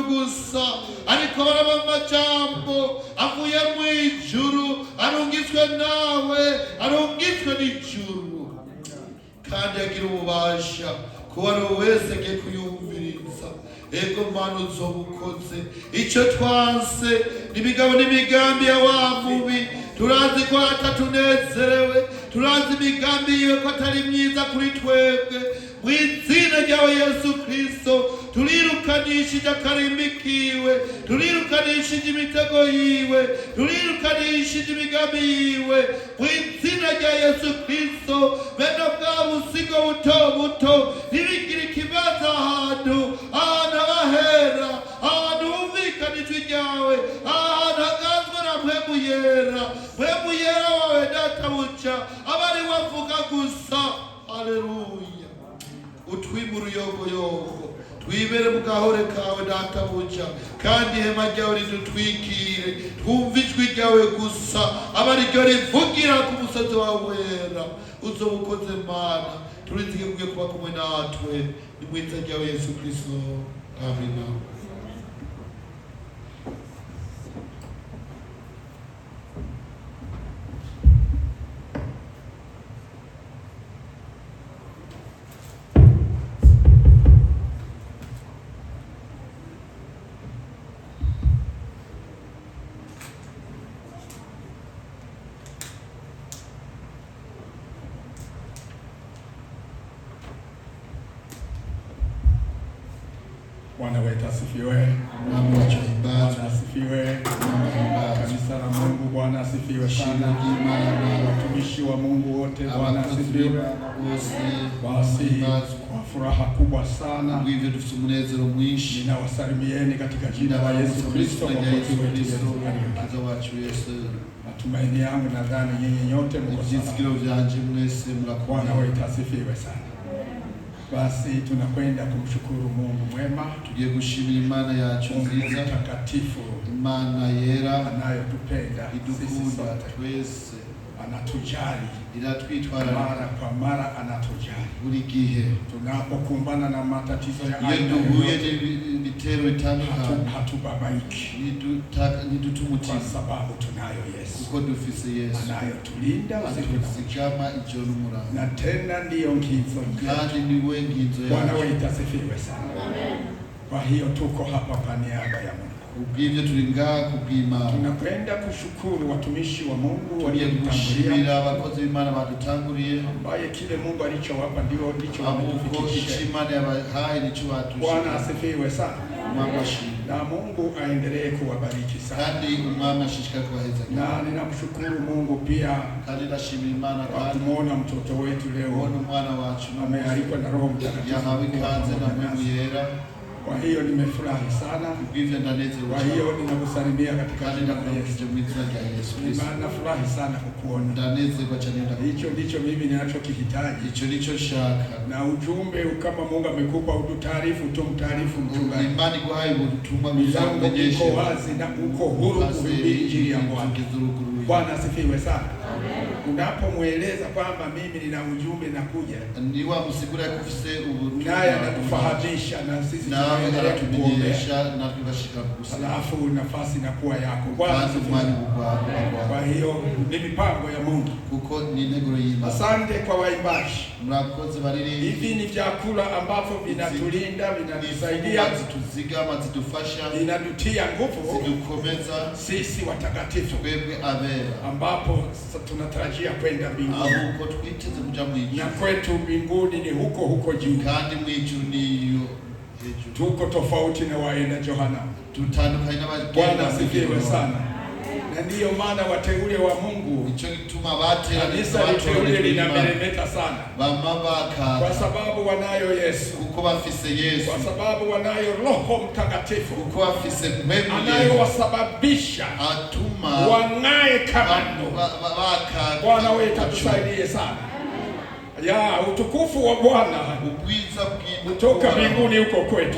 gusa ariko baraba amajambo avuye mu ijuru arungitswe nawe arungitswe n'ijuru kandi agira ububasha kuba ari wese agiye kuyumviriza. Ego Mana uzobukoze icyo twanse n'imigabo n'imigambi ya wa mubi turazi ko atatunezerewe, turazi imigambi yiwe ko atari myiza kuri twebwe. Mu izina ryawe Yesu Kristo turirukanishije akarimi kiwe, turirukanishije imitego yiwe, turirukanishije imigambi yiwe mu izina rya Yesu Kristo. Bene bwa busigo buto buto ntibigire ikibazo ahantu abahera, ahantu humvikana ijwi ryawe, ahantu hagazwe na mpwemu yera, mpwemu yera wawe databuja abari wavuga gusa. Haleluya. Utwime uruyogoyogo twibere mu gahore kawe databuja, kandi ihema ryawe ridutwikire twumve ijwi ryawe gusa aba ryo rivugira ku musozi wawe wera. Uzobukoze Mana, turizige kugiye kuba kumwe natwe ni mu izina ryawe Yesu Kristo. Amina. Bwana wetu asifiwe. Bwana asifiwe. Kanisa la Mungu, Bwana asifiwe sana. Watumishi wa Mungu wote, Bwana asifiwe. Basi kwa furaha kubwa sana ninawasalimieni katika jina la Yesu Kristo Mwokozi wetu. Matumaini yangu nadhani nyinyi nyote mko salama. Bwana wetu asifiwe sana. Basi tunakwenda kumshukuru Mungu mwema, tugiye gushimira Imana yacu nziza takatifu, Imana yera anayotupenda idukunda twese, anatujali, iratwitwara mara kwa mara, anatujali buri gihe tunapokumbana na matatizo ya aina duhuye n'ibitero bitandukanye, hatubabaiki nidutumutima kwa sababu tunayo Yesu, kuko dufise Yesu anayotulinda usiku ijoro n'umurango, na tena ndiyo ngizo kandi niwe ngizo yacu. Bwana wetu asifiwe sana. Amen. Kwa hiyo tuko hapa kwa niaba ya Mungu. Ubwivyo tulingaa kubw'Imana. Tunakwenda kushukuru watumishi wa Mungu waliotutangulia, abakozi b'Imana badutanguriye, ambaye kile Mungu alichowapa ndicho wametufikisha. Imana yabahaye nico batushika. Bwana asifiwe sana. Na Mungu aendelee kuwabariki sana. Kandi umwami ashishikare kubaheza. Na ninamshukuru Mungu pia kandi ndashimira Imana kwa kumuona mtoto wetu leo. Kuona mwana wacu amealikwa na Roho Mtakatifu. Yahawe ikaze na Mpwemu yera. Kwa hiyo nimefurahi sana. Kwa hiyo ninakusalimia katika jina la Yesu. Ninafurahi sana kukuona. Hicho ndicho mimi ninachokihitaji. Hicho ndicho shaka. Na ujumbe kama Mungu amekupa ututaarifu, tumtaarifu mchungaji. Imani kwa hayo utumwa milango iko wazi na uko huru kuhubiri injili ya Bwana. Bwana asifiwe sana. Unapomweleza kwamba mimi nina ujumbe nakuja, niwa msigura kufise ubutumwa, naye anatufahamisha na sisi tunaendelea kukuombesha na tukashika kugusa, alafu nafasi inakuwa yako. Bwana asifiwe. Kwa hiyo ni mipango ya Mungu, kuko ni negoro y'Imana. Asante kwa waimbaji, murakoze bariri. Hivi ni vyakula ambavyo vinatulinda, vinatusaidia, zituzigama, zitufasha, vinatutia nguvu, zidukomeza sisi watakatifu, twebwe abera, ambapo tunatarajia kwenda mbinguni. Ahuko twiteze kuja mu ijuru, na kwetu mbinguni ni huko juu, kandi mu ijuru niyo hejuru. Tuko tofauti na waenda Jehanamu, tutandukanye n'abagenda. Bwana asifiwe sana. Na ndiyo maana wateule wa Mungu, ico gituma batera kanisa liteule linameremeta sana, kwa sababu wanayo Yesu, kuko bafise Yesu, kwa sababu wanayo Roho Mtakatifu, kuko bafise Mpwemu anayewasababisha atuma wang'ae kama nuru. Bwana wetu atusaidie sana. Ya utukufu wa Bwana ubwiza kutoka mbinguni huko kwetu,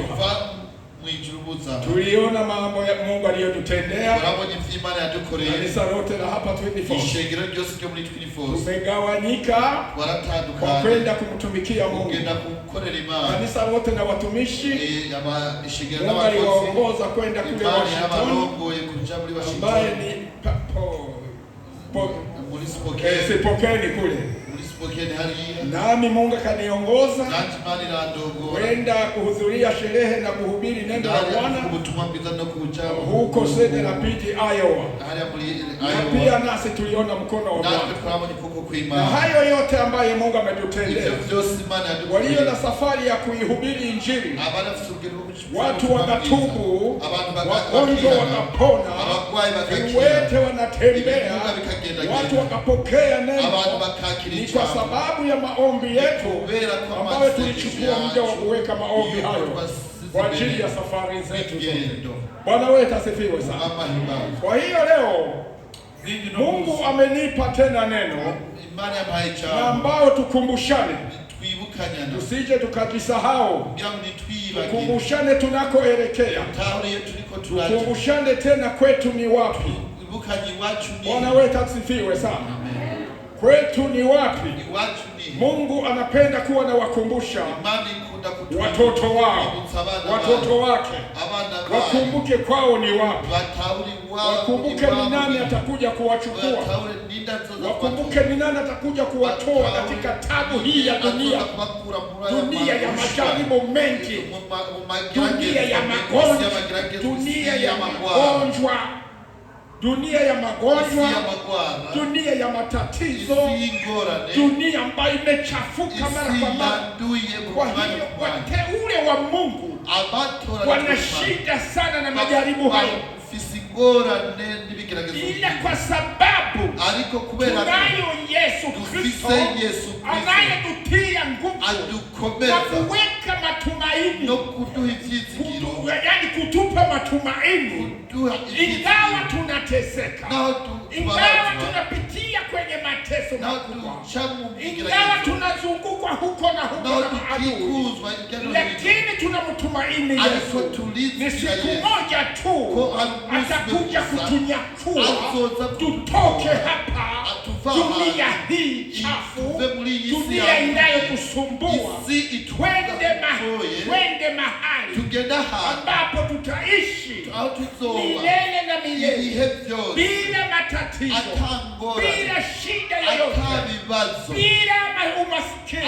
Tuliona mambo ya Mungu aliyotutendea. Barabonye vy'Imana yadukoreye. Kanisa lote la hapa 24. Ishengero ryose ryo muri 24. Tumegawanyika kwa kwenda kumtumikia Mungu. Kanisa lote na watumishi Mungu aliwaongoza kwenda kule Washington, ambaye ni Spokane kule. Nami Mungu kaniongoza kwenda kuhudhuria sherehe na kuhubiri neno la Bwana huko Cedar Rapids, Iowa. Na pia nasi tuliona mkono wa Bwana. Na hayo yote ambayo Mungu ametutendea, walio na safari ya kuihubiri Injili, watu wanatubu, wagonjwa wanapona, viwete wanatembea, watu wakapokea neno. Ni kwa sababu ya maombi yetu ambayo tulichukua muda wa kuweka maombi hayo kwa ajili ya safari zetu zote. Bwana wetu asifiwe sana. Kwa hiyo leo Mungu amenipa tena neno na ambao tukumbushane, tusije tukajisahau, tukumbushane tunakoelekea, tukumbushane tena kwetu ni wapi. Bwana wetu asifiwe sana. Kwetu ni wapi? Mungu anapenda kuwa na wakumbusha watoto wao, watoto wake wakumbuke kwao ni wapi, wakumbuke ni nani atakuja kuwachukua, wakumbuke ni nani atakuja kuwatoa katika tabu hii ya dunia, dunia ya majaribu mengi, dunia ya magonjwa, dunia ya magonjwa, dunia ya magonjwa, dunia ya matatizo, dunia ambayo imechafuka mara kwa mara. Kwa hiyo wateule wa Mungu wana shida sana na majaribu hayo, ila kwa sababu tunayo Yesu Kristo anayetutia nguvu na kuweka matumaini, yaani kutupa matumaini ingawa tunateseka, ingawa tunapitia kwenye mateso makubwa, ingawa tunazungukwa huko na huko na maadui, lakini tunamtumaini Yesu. Ni siku moja tu atakuja kutunyakua tutoke hapa, dunia hii chafu, dunia inayotusumbua, twende mahali ambapo tutaishi milele na milele bila matatizo, bila shida yoyote, bila umaskini,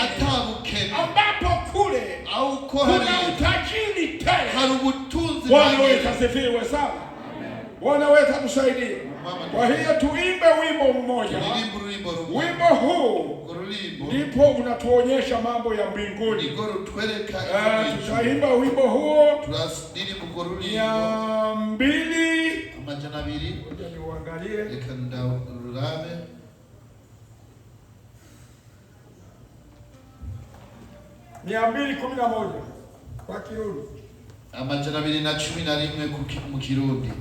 ambapo kule kuna utajiri tele. Bwana wetu asifiwe sana. Bwana wetu atusaidie. Kwa hiyo tuimbe wimbo mmoja. Wimbo huu ndipo unatuonyesha mambo ya mbinguni. Tutaimba wimbo huo 200 amajana 2. Ngoja niuangalie. Reka ndawurabe. 211 kwa Kirundi. Amajana 211 mu Kirundi.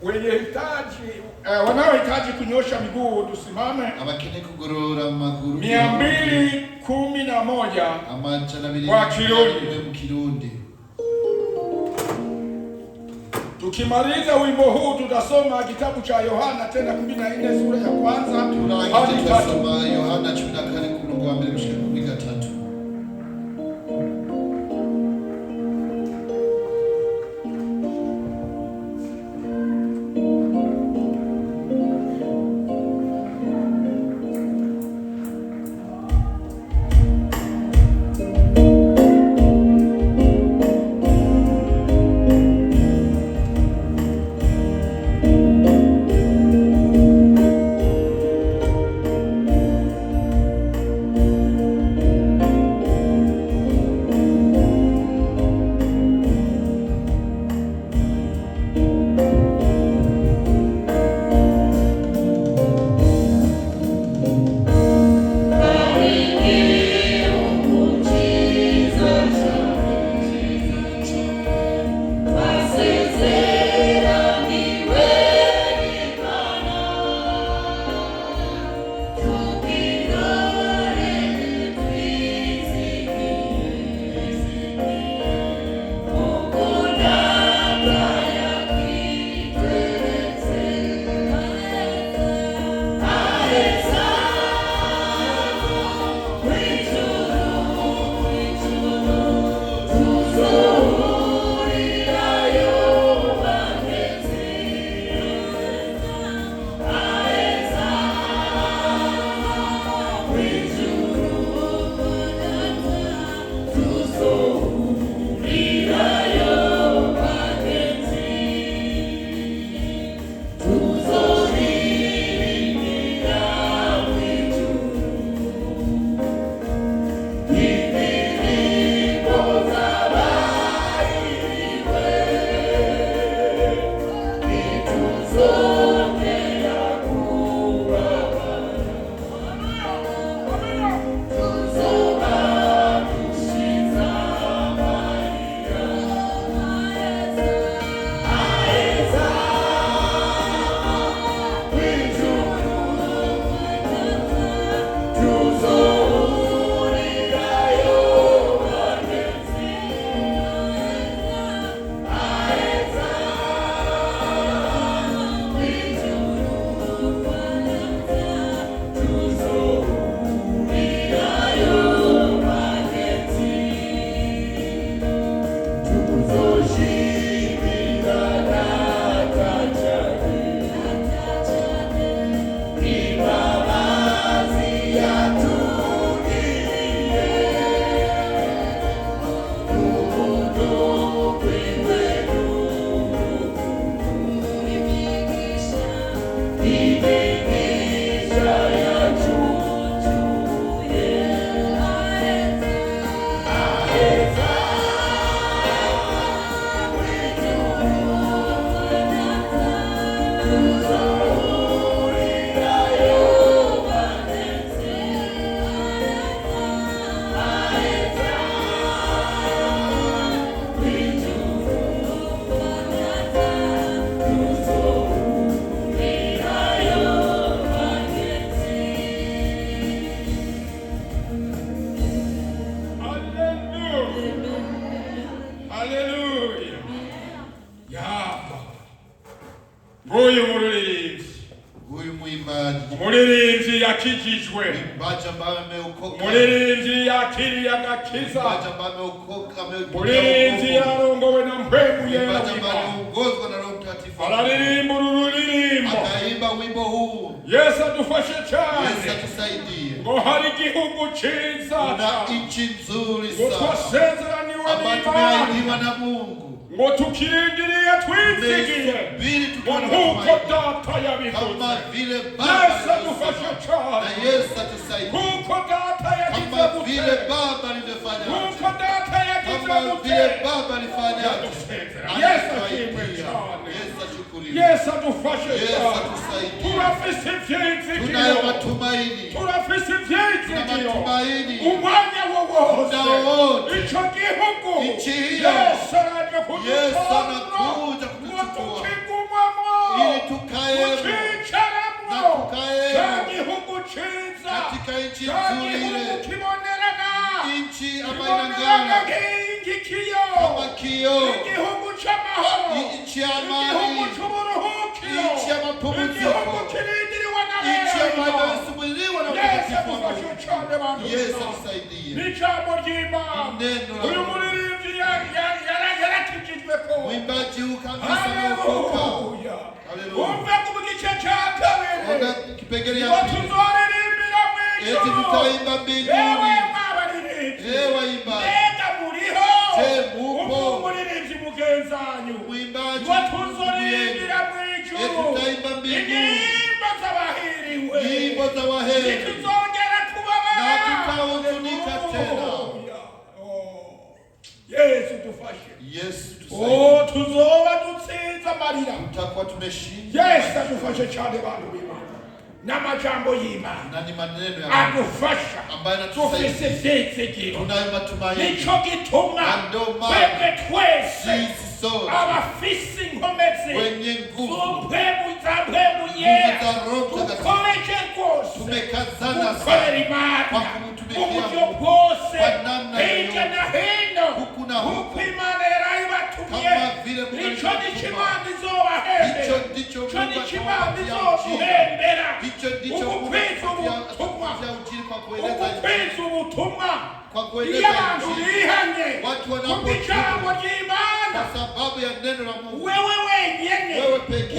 Wenye hitaji wanaohitaji kunyosha miguu tusimame. Abakene kugorora amaguru. 211 amajana 2 kwa Kirundi. Mu Kirundi. Tukimaliza wimbo huu tutasoma kitabu cha Yohana tena 14 sura ya kwanza hadi 3. Yohana 14 kutoka 1 kushika 13. Nguyu muririmbyi. Huyu mwimbaji. Umuririmbyi yakijijwe. Mwimbaji ambaye ameokoka. Umuririmbyi yakiriye agakiza. Mwimbaji ambaye ameokoka, umuririmbyi yarongowe na mpemu yera. Mwimbaji ambaye ameongozwa na Roho Mtakatifu. Araririmba ururirimbo. Akaimba wimbo huu. Yesu adufashe cyane. Yesu atusaidie. Ngo hari igihugu cyiza. Kuna nchi nzuri sana. Ngo twasezeraniwe tumeahidiwa na Mungu. Ngo tukirindiriye twizigiye. Ngo nkuko data yabivuze. Kama vile Baba. Yesu adufashe cyane. Na Yesu atusaidie. Nkuko data yagize kama vile Baba alivyofanya. Nkuko data yagize kama vile Baba alifanya. Yesu ashimwe cyane. Yesu ashukuriwe. Yesu adufashe cyane. Yesu atusaidie. Turafise ivyizigiro. Tunayo matumaini. Turafise ivyizigiro. Matumaini. Umwanya wose. Ico gihugu. Nchi hiyo. Yesu anakuja kutuchukua. Tukigumamo. Ili tukaemo. Tukicaramo. Na tukaemo. Ca gihugu ciza. Katika nchi nzuri. Ca gihugu kibonerana. Nchi ambayo inang'ara. Nk'ikiyo. Kama kioo. Igihugu c'amahoro. Nchi ya amani. Igihugu c'uburuhukiro. Nchi ya mapumziko. Igihugu kirindiriwe na Bwana. Nchi ambayo imesubiriwa na Mtakatifu wa Mungu. Yesu atusaidie. Ni jambo jema. Neno la Huyu muririmbyi yarakijijwe ko. Mwimbaji huyu kabisa ameokoka. Haleluya. Umve ku gice cya kabiri. Ona kipengele ya pili. Tuzoririmbira mwijuru. Eti tutaimba mbinguni. Ewe mwabaririmbyi. Ewe imba. Mbega muriho. Je, mupo. Umuririmbyi mugenzanyu. Mwimbaji. Tuzoririmbira mwijuru. Eti tutaimba mbinguni. Nyimbo z'abahiriwe. Nyimbo za waheri. Tuzongera kubabara. Na tutahuzunika tena. Yesu tufashe. Yesu tusaidie. Oh, tuzoba dutsinze amarira. Tutakuwa tumeshinda. Yesu adufashe cyane bantu b'Imana. N'amajambo y'Imana. Na ni maneno ya adufasha. ambayo anatusaidia. Tufise ivyizigiro. Tunayo matumaini. Nico gituma. Twebwe twese. Abafise inkomezi. Wenye nguvu. Zumpemu yera. Dukomeje rwose. Tumekazana sana. Gukorera Imana. Uburyo bwose. Hirya na hino. Kuko Imana yarayibatumye. Nico nico Imana izobahembera. Ico nico Imana izoduhembera. Ugukwiza ubutumwa. Ugukwiza ubutumwa. Iyo abantu bihanye kubw'ijambo ry'Imana, kwa sababu ya neno la Mungu, wewe wenyene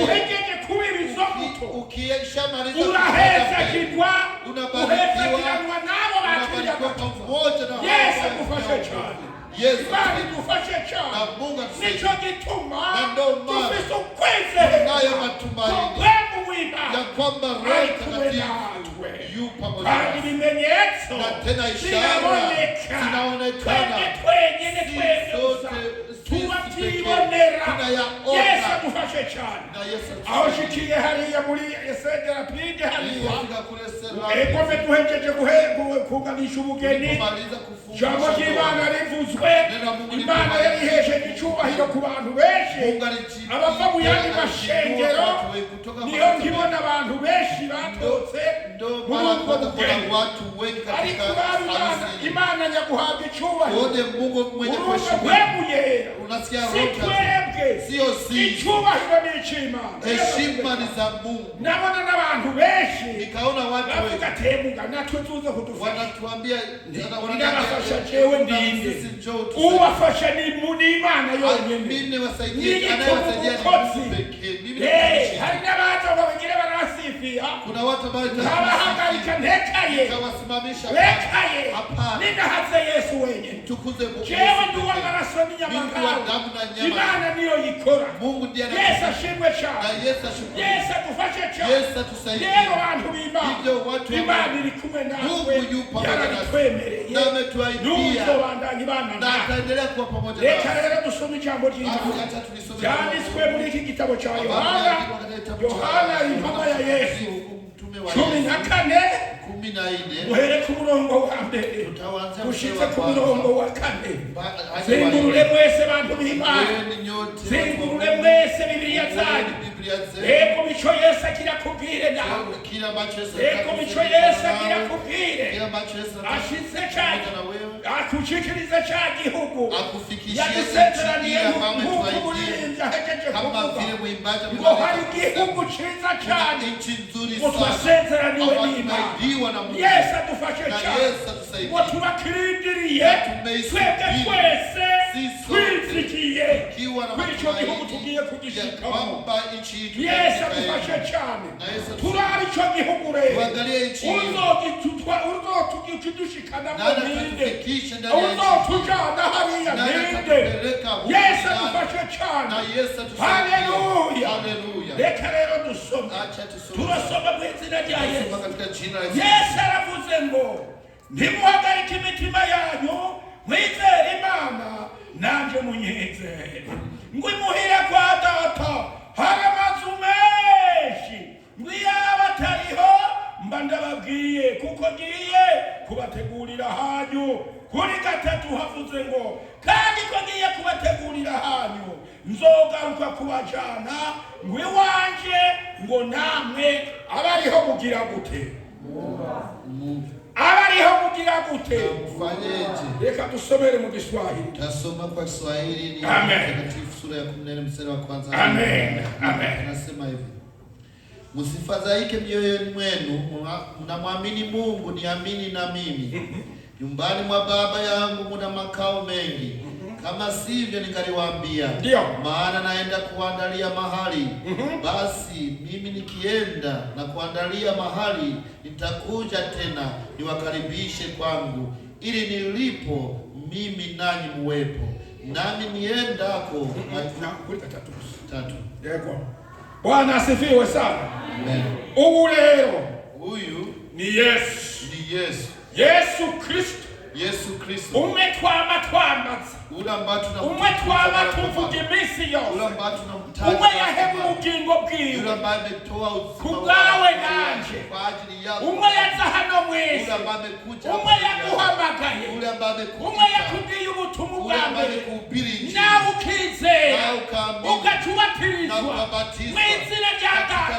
uhejeje kuba ibizomuto, urahezagirwa, uhezagiranwa n'abo bakiriya gato. Yesu agufashe cyane. Imana idufashe cyane. Nico gituma dufise ukwizera kw'Umwami w'Imana ya kwamba Roho Mtakatifu yu pamoja kandi ibimenyetso na tena ishara zinaonekana. twenyene twese tuba tuyibonera. Yesu agufashe cyane. Aho shikiye hariya muri Esegerapide hariya egome duhejeje kuganisha ubugeni. Jambo ry'Imana rivuzwe. Imana yarihesheje icyubahiro ku bantu benshi. Abava mu yandi mashengero niyo nkibona abantu benshi batotse muri ubwo bugeni. Ariko Imana nyaguhabwa icyubahiro. Urumva rwemuyera. Si twebwe. Icyubahiro ni icy'Imana. Heshima ni za Mungu. Nabona n'abantu benshi nikaona watu bavuga temuga natwe tuze kudufasha. Wanatuambia ndabafasha jewe ndinde. Ubafasha ni Imana yonyene. Mimi wasaidia anayewasaidia ni Mungu pekee. Mimi hari n'abantu babigire barasifia. Kuna watu ambao habahagarika ntekaye ikawasimamisha ntekaye. Hapana. Ninahaze Yesu wenyene. Tukuze Mungu. Jewe nduwa maraso n'inyamagara. Imana niyo yikora. Mungu ndiye Yesu ashimwe cyane. Na Yesu ashukuru. Yesu adufashe cyane. Yesu atusaidie. Rero abantu b'Imana. Hivyo watu Imana iri kumwe nawe. Mungu yupo pamoja nasi. Na ametuahidia. Na ataendelea kuwa pamoja nasi. Reka rero dusome ijambo ry'Imana. Cyanditswe muri iki gitabo cya Yohana. Yohana intumwa ya Yesu. 14 uhere ku murongo wa mbere ushitse ku murongo wa 4. Zingurure mwese bantu b'Imana. Zingurure mwese Bibiliya zanyu. Eko mico Yesu agira kubwire nawe. Eko mico Yesu agira kubwire. Ashitse cyane. akushikirize cya gihugu akufikishie yadusezeraniye kama vile mwimbaji ngo hari igihugu cyiza cyane twasezeraniwe n'Imana. Yesu adufashe cyane ngo tubakirindiriye twebwe twese twizigiye kw'icyo gihugu tugiye kugishikamo. Yesu adufashe cyane turari icyo gihugu rero uzotugidushikanamo ninde uzotujana hariya ninde. Yesu adufashe cyane. Haleluya. Reka rero dusome turasoma mu izina rya Yesu. Yesu aravuze ngo ntimuhagarike imitima yanyu mwizere Imana nanjye munyizere. ngo imuhira kwa data hari amazu menshi ngo iyaba atariho mba ndababwiye kuko ngiye kubategurira hanyu. kuri gatatu havuze ngo kandi ko ngiye kubategurira hanyu nzogaruka kubajana ngo iwanje ngo namwe abariho mugira gute? Abariho mugira gute? Mfanyeje? Reka tusomere mu Kiswahili. Tasoma kwa Kiswahili ni Mtakatifu sura ya 14 mstari wa kwanza. Amen. Anasema hivi: msifadhaike mioyoni mwenu, mnamwamini Mungu, niamini na mimi. Nyumbani mwa Baba yangu muna makao mengi, kama sivyo ningaliwaambia. Maana naenda kuandalia mahali. Basi mimi nikienda na kuandalia mahali, nitakuja tena niwakaribishe kwangu, ili nilipo mimi nanyi muwepo. Nami niendako. Tatu. Bwana asifiwe sana. Amen. Ubu rero huyu ni Yesu. Yesu Kristo. Umetwama twamaze. Umetwama tuvuga iminsi yose. Umwe yaheba ubugingo bwiwe kubwawe nanje. Umwe yaza hano mwese. Umwe yaguhamagaye. Umwe yakubwiye ubutumwa bwa mbere. Nawe ukizera ugacubatirizwa mu izina rya Data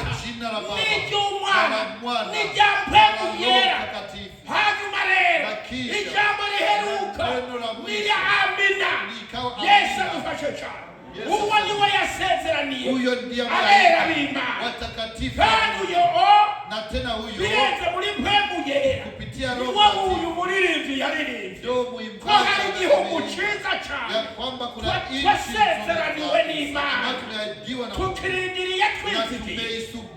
n'iry'Umwana n'irya Mpwemu Yera. Hanyuma rero ijambo riheruka nirya amina. Yesu adufashe cyane. Uwo niwe yasezeraniye abera b'Imana. Kandi uyo birenze muri Mpwemu Yera niwo uyu muririmbyi yaririmbye ko hari igihugu cyiza cyane twasezeraniwe n'Imana tukirindiriye twizigiye.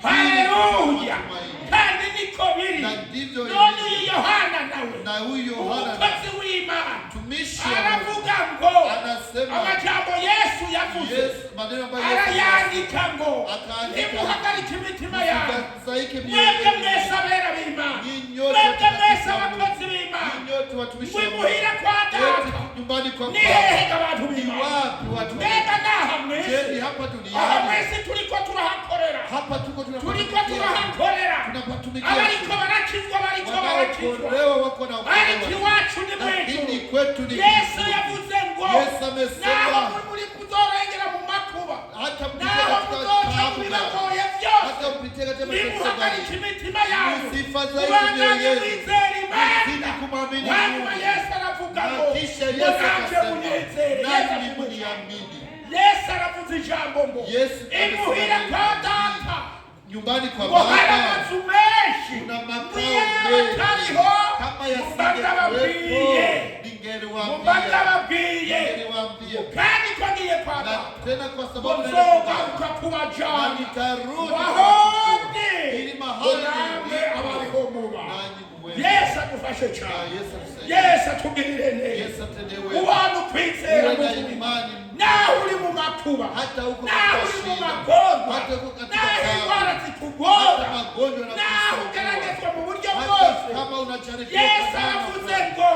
Haleluya. kandi niko biri. None uyu Yohana nawe umukozi w'Imana aravuga ngo amajambo Yesu yavuze arayandika ngo nimuhagarike imitima yanyu mwebwe mwese abera b'Imana, mwebwe mwese abakozi b'Imana, mwimuhira kwa Data. Ni hehe abantu b'Imana? Mbega naha mwese aha mwese turiko turahakorera abariko barakizwa ariko iwacu ni mw'ijuru. Yesu yavuze ngo naho muri kuzorengera mu makuba, naho muzoca mu bibagoye byose, nimuhagarike imitima yanyu mubandanye mwizera Imana. Hanyuma Yesu aravuga ngo nanjye munyizere. Yesu aravuze ijambo ngo imuhira kwa Data nyumbani kwa Baba hari amazu menshi kuna makao mengi. Kama yasingekuwepo ningeliwaambia. kandi twagiye kwa Baba tena kwa sababu nzogaruka kubajana nitarudi ili mahali abariho muba. Yesu adufashe cyane. Yesu atugirire neza. Ubantu kwizera nawe uri mu makuba, nawe uri mu magorwa, nawe indwara zikugora, nawe ugeragezwa mu buryo bwose, Yesu aravuze ngo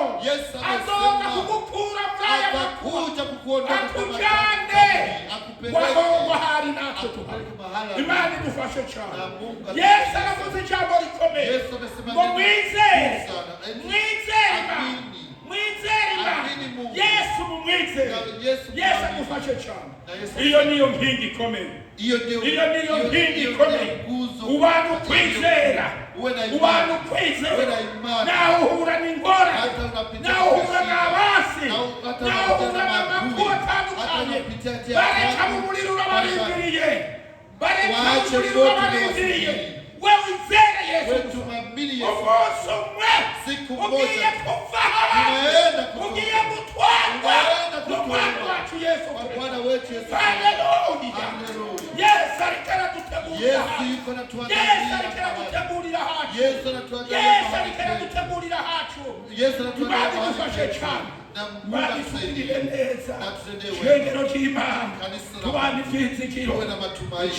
azoza kugukura muri aya makuba akujyane waho hari natwe tuhari. Imana idufashe cyane. Yesu aravuze ijambo rikomeye ngo mwizere Yesu mumwizere. Yesu adufashe cyane. Iyo niyo mpingi ikomeye. Ubantu kwizera nawe uhura n'ingorane, nawe uhura n'abandi waache moto uwasubiri. Wewe tumwamini Yesu. Siku moja tunaenda kutwangwa kwa Bwana wetu Yesu. Haleluya. Yesu yuko anatuangalia. Yesu anatuangalia. Yesu anatuangalia. Badufungire neza shengero cy'Imana tubane twizikiro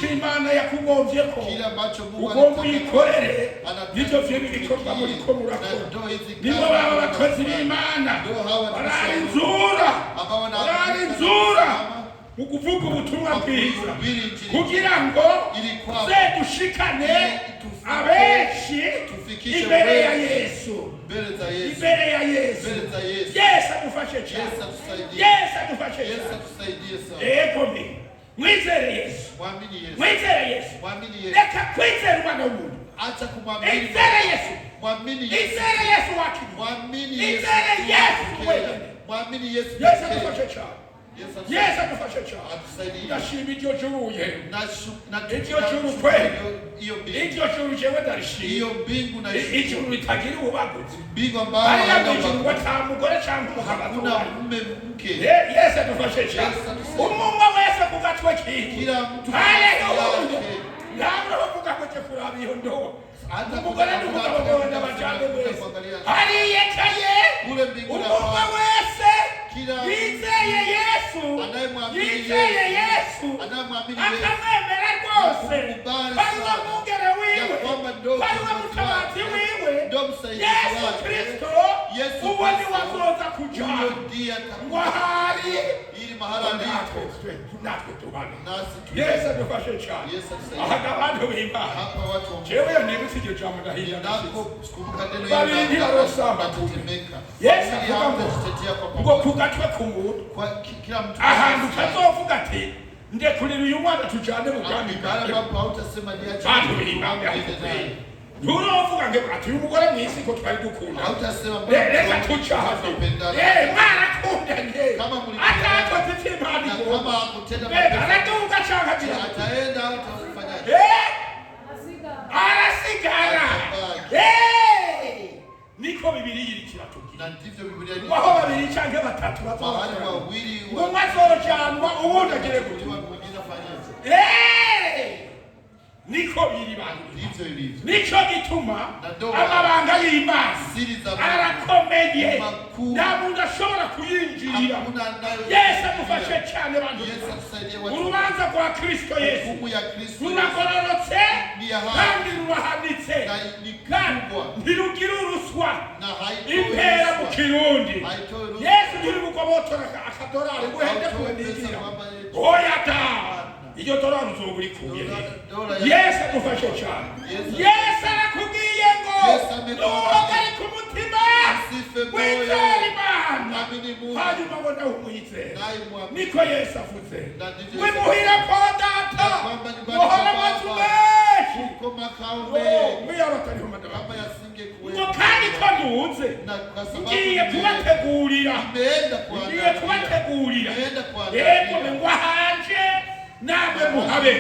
cy'Imana yakugomvyeko ugomba uyikorere nivyo vy'ibi bikorwa muri ko murakora nibo baba bakozi b'Imana bararinzura mu kuvuga ubutumwa bwiza kugira ngo dushikane abenshi imbere ya Yesu. Imbere ya Yesu. Yesu adufashe cyane. Yesu adufashe cyane. Ego mi. Mwizere Yesu. Mwizere Yesu. Reka kwizera umwana w'umuntu. Acha kumwamini. Mwizere Yesu. Mwamini Yesu. Mwizere Yesu wakini. Mwamini Yesu. Mwizere Yesu wewe. Mwamini Yesu. Yesu adufashe cyane. Yesu adufashe cyane. Atusaidie. Ndashima iryo juruye. Iryo juru kweli. Iryo juru jewe ndarishima. Iyo mbingu na ijuru litagira ububaguzi. Mbingu ambayo nta mugore cyangwa umugabo. Hakuna mume mke. Yesu adufashe cyane. Umumwe wese ku gatwe kiwe. Kila mtu. Haleluya. Ntabwo bavuga ko kuraba iyo ndoa. Umugore n'umugabo bose bajyanye wese. Hariyekaye. Umumwe wese. Yizeye Yesu. Yizeye Yesu. Akamwemera rwose. Bariwa mungere wiwe. Bariwa mutabazi wiwe. Yesu Kristo. Uwo ni wazoza kujana. Wahari. Natwe tubane. Yesu adufashe cyane. Aha abantu b'Imana. Jewe nibutse iryo jambo ndahiye. Babiri ntibasamba. Yesu avuga ngo kugatwe k'umuntu. Ahantu tazovuga ati ndekurira uyu mwana tujane mu bwami bwawe. Bantu b'Imana. Nturovuga ngo ati uyu mugore mwisi ko twari dukunda. Reka tucahaze. Mwarakundanye. Atakoze ivy'Imana igomba. Kama hakutenda araduka cyangwa ataenda atafanyaje? Arasigara. Niko Bibiliya irikira tugira. Na ndivyo Biblia ni. Waho babiri cyangwa batatu bahari wawili ngo mazorojanwa ubundi agere kutima mwingine afanyaje? Niko biri bantu. Ndivyo ilivyo. Nico gituma amabanga y'Imana arakomeye. Nta muntu ashobora kuyinjira. Yesu adufashe cyane bantu. Urubanza rwa Kristo Yesu ruragororotse kandi rurahanitse ntirugira uruswa impera mu Kirundi. Yesu ntiri bugobotora akadorari guhende kuwendikira oya da iyo dorari uzoburi kuye. Yesu adufashe cyane. Yesu arakubwiye ngo nuhagari ku mutima wizere Imana hanyuma ngo nawe umwizere. Niko Yesu avuze wimuhira kwa data muhora amazu menshi mwiyo abatariho madaba ngo kandi ko ntuze ngiye kubategurira yego ngo hanje namwe muhabe.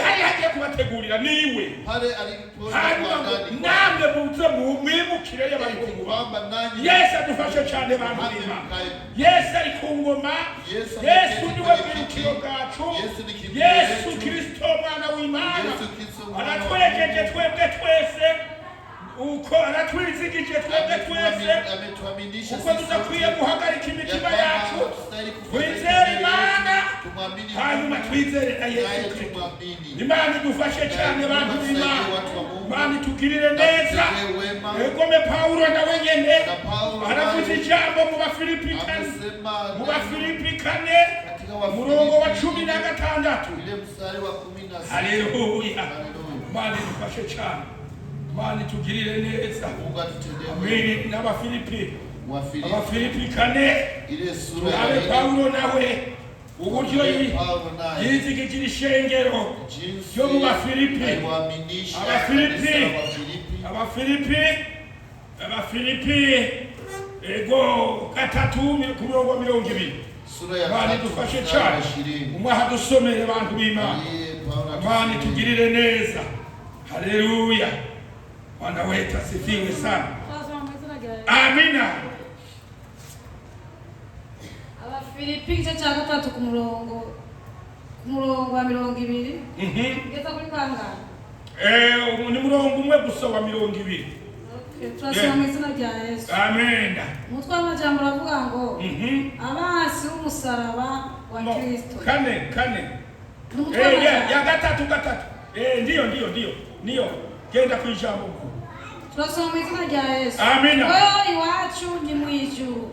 Hari hagiye kubategurira niwe namwe muze mwimukire y'abayihungu. Yesu adufashe cyane bantu b'Imana. Yesu ari ku ngoma. Yesu niwe bwirukiro bwacu. Yesu Kristo mwana w'Imana aratwegeje twebwe twese uko aratwizigije twebwe twese uko tudakwiye guhagarika imitima yacu twizere Imana hanyuma twizere na Yesu Kristo. Imana idufashe cyane bantu b'Imana. Imana itugirire neza. Egome Paulo nawe nyene aravuze ijambo mu Bafilipi kane umurongo wa 16. Haleluya. Imana idufashe cyane. Imana itugirire neza. Amen. Abafilipi kane turabe Paulo nawe uburyo yizigije ishengero ryo mu Abafilipi ego gatatu ku mirongo 20. Imana idufashe cyane. Umwaha dusomere bantu b'Imana. Imani tugirire neza. Haleluya. Bwana wetu asifiwe sana. Amina. Filipi igice cya 3 ku murongo wa 20. Ngeza kuri kangahe? Ni murongo umwe gusa wa 20. Turasoma mu izina rya Yesu. Amen. Umutwe w'amajambo aravuga ngo abasi b'umusaraba wa Kristo. Kane. Ya gatatu. Ndiyo. Genda ku ijambo. Turasoma mu izina rya Yesu. Amen. Wewe iwacu ni mu ijuru.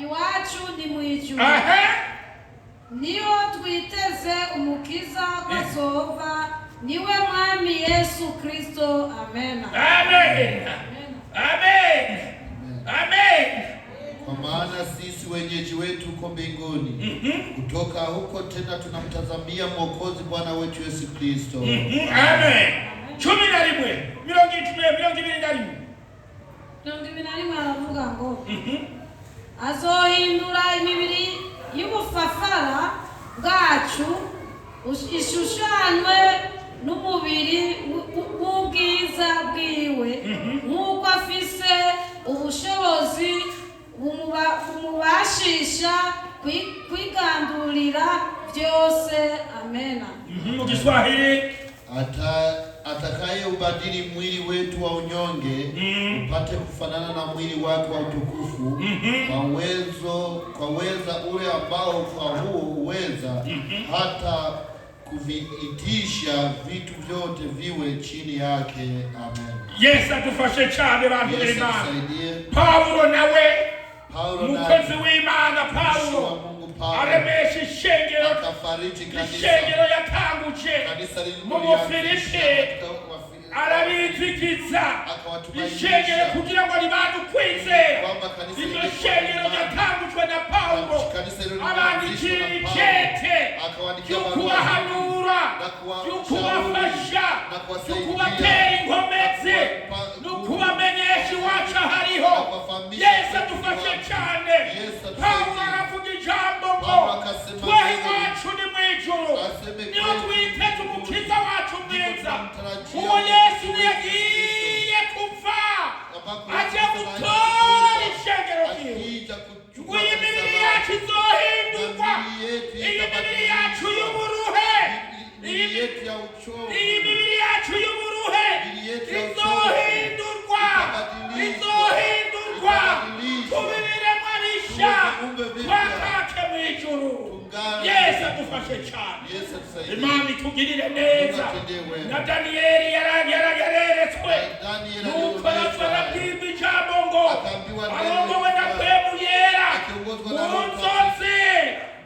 Iwacu ni mu ijuru. Niyo twiteze umukiza kwazova, niwe mwami Yesu Kristo. Amen. Kwa maana sisi wenyeji wetu uko mbinguni, kutoka huko tena tunamtazamia Mwokozi Bwana wetu Yesu Kristo. Amen. 11 aravuga ngo azohindura imibiri y'ubufafara bwacu ishushanywe n'umubiri w'ubwiza bwiwe, nk'uko afise ubushobozi bumubashisha kwigandurira byose. Amena. Mu Kiswahili, atakaye ubadili mwili wetu wa unyonge upate kufanana na mwili wake wa utukufu, kwa weza ule ambao kwa huo uweza hata kuviitisha vitu vyote viwe chini yake. Amen. Yesu atufashe cyane bantu b'Imana. Paulo nawe umukozi w'Imana, Paulo aremesha ishengero yatanguje mu Filipi, arabizigiza ishengero kugira ngo ribane ukwizera. Iryo shengero ryatangujwe na Paulo, abandikira icete cyo kubahanura, cyo kubafasha, cyo kubatera inkomezi, no kubamenyesha iwacu hariho. Yesu adufashe cyane. Paulo aravuga ijambo ngo twehe iwacu ni mu ijuru, niho twiteze umukiza wacu mwiza. Uwo Yesu yagiye kuva ajya gutora ishengero ryiwe, ngo iyi mibiri yacu izohindurwa, iyi mibiri yacu y'uburuhe, iyi mibiri yacu y'uburuhe izohindurwa, tubibiremwa bisha, twakake mu ijuru. Yesu adufashe cyane. Imana itugirire neza. Na Daniyeli yararetswe, nuko arabwirwa ijambo ngo arongowe na mpwemu yera mu nzozi,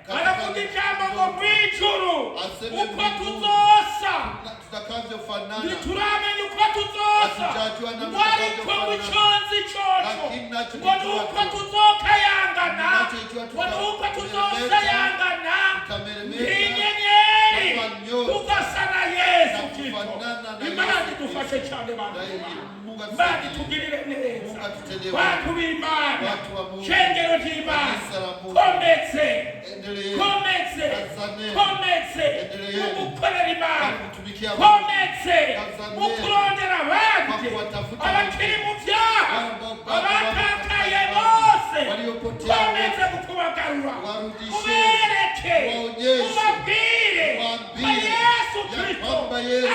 aravuga ijambo ngo mu ijuru uko tuzosa ntituramenya uko tuzosa, ngo ariko muconzi coco, ngo nuko tuzokayangana, ngo nuko tuzosayangana nk'inyenyeri tugasa na Yesu Kristo. Imana idufashe cyane bantu. Imana itugirire neza. Bantu b'Imana, shengero ry'Imana, kometse mu gukorera Imana, kometse mu kurondera abandi abakiri mu byaha, abatakaye bose, kometse mu kubagarura, ubereke, ubabwire ko Yesu Kristo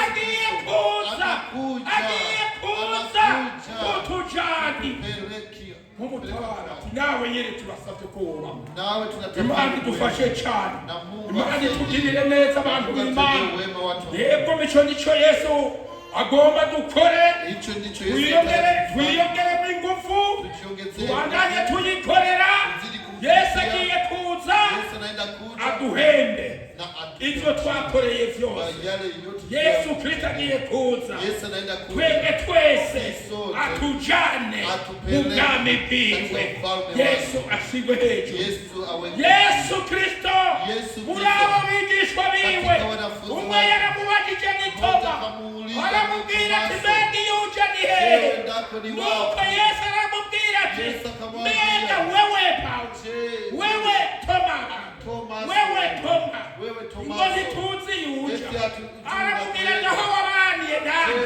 agiye kuza kutujani nk'umutabara. Nawe nyine turasabye kuba, Imana idufashe cyane, Imana itugirire neza abantu b'Imana. Yego mico nicyo Yesu agomba dukore, twiyongeremo ingufu, tubandanye tuyikorera. Yesu agiye kuza aduhembe ibyo twakoreye byose. Yesu Kristo agiye kuza twebwe twese atujane mu bwami bwiwe. Yesu ashigwe hejuru. Yesu Kristo muri abo bigishwa biwe, umwe yaramubajije n'itoba, aramubwira ati mbega iyo uja ni hehe? Nuko Yesu aramubwira ati mbega wewe Paulo, wewe Toma, ngo ntituzi yuja, aramubwira aho wabaniye nawe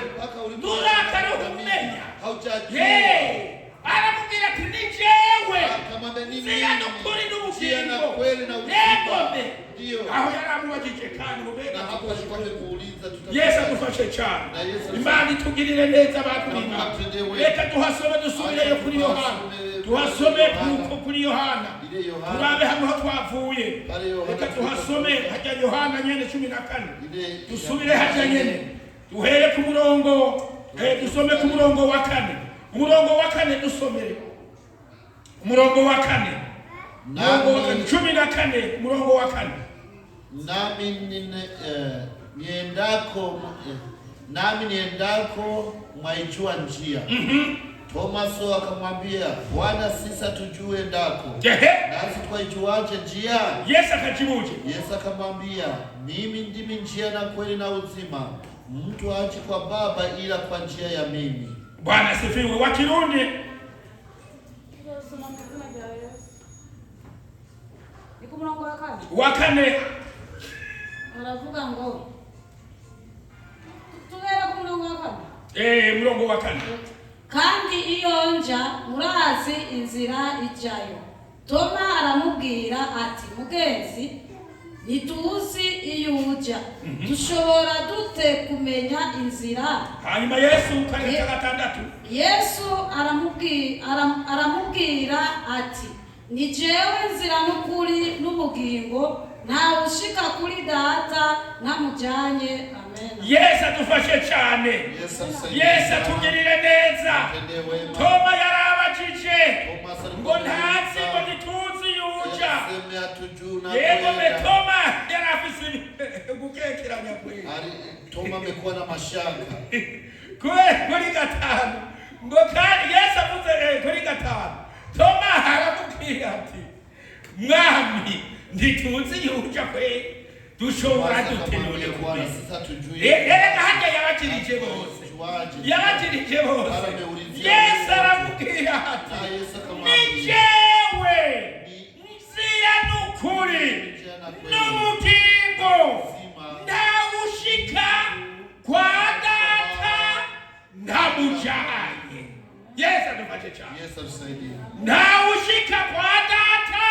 nturakare umenya aramubwira ati ni jewe nzira n'ukuri n'ubugingo negome aho yaramubajije kandi mubega Yesu adufashe cyane Imana itugirire neza bakurima reka tuhasome dusubireyo kuri Yohana tuhasome kuri Yohana turabe hano aho twavuye reka tuhasome hajya Yohana nyene 14 dusubire hajya nyene duhere ku murongo dusome ku murongo wa 4 umurongo wa 4 dusomere umurongo wa 4 14 umurongo wa 4 nami niendako mwaijua njia. Tomaso akamwambia, Bwana, sisi hatujui endako, nasi twaijuaje njia? Yesu akajibuje. Yesu akamwambia, mimi ndimi njia na kweli na uzima, mtu haji kwa Baba ila kwa njia ya mimi. Bwana asifiwe. Wa Kirundi wa 4 aravuga ngo tugera ku murongo wa 4. Murongo wa 4. Kandi iyo nja murazi inzira ijayo. Toma aramubwira ati, mugenzi, nituzi iyo uja, dushobora dute kumenya inzira? Hanyuma Yesu kareka 6. Yesu aramubwira ati, ni jewe nzira n'ukuri n'ubugingo, nta ushika kuri data ntamujanye. Amen. Yesu adufashe cyane. Yesu atugirire neza. Toma yarabajije ngo ntazi ngo nituzi yuja. Yego Toma yarafise gukekeranya kwe. Toma amekuwa na mashaka. Kuri 5 ngo kandi Yesu avuze kuri 5 Toma aramubwira ati, mwami ntituzi yuja kwe, dushobora dute none kubona hajya yabakirije bose Yesu aramubwira ati, ni jewe nzira n'ukuri n'ubugingo, ntawushika kwa data ntamujanye. Yesu adufashe cyane. Yesu asaidie. Ntawushika kwa data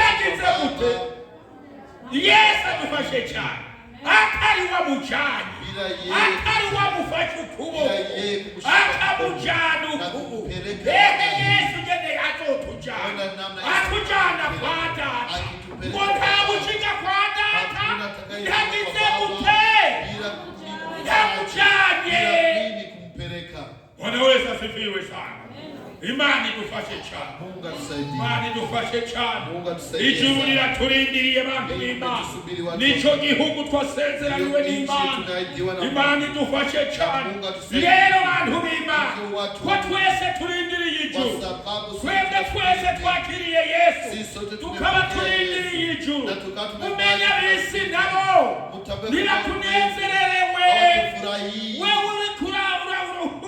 yagize gute? Yesu adufashe cyane. Atari wamujanye, atari wamufashe ukuboko, akamujyana ukuboko. Yesu nyene azotujyana, atujyana kwa data. Ngo ntawushika kwa data yagize gute? Yamujyanye. Bwana Yesu asifiwe sana. Imani idufashe cyane. Mungu atusaidie. Imani idufashe cyane. Mungu atusaidie. Ijuru liraturindiriye bantu b'Imana. Nico gihugu twasezeraniwe n'Imana. Imani idufashe cyane. Rero bantu b'Imana, ko twese turindiriye ijuru. Twebwe twese twakiriye Yesu. Tukaba turindiriye ijuru. Umenya bisi nabo birakunezererewe. Wewe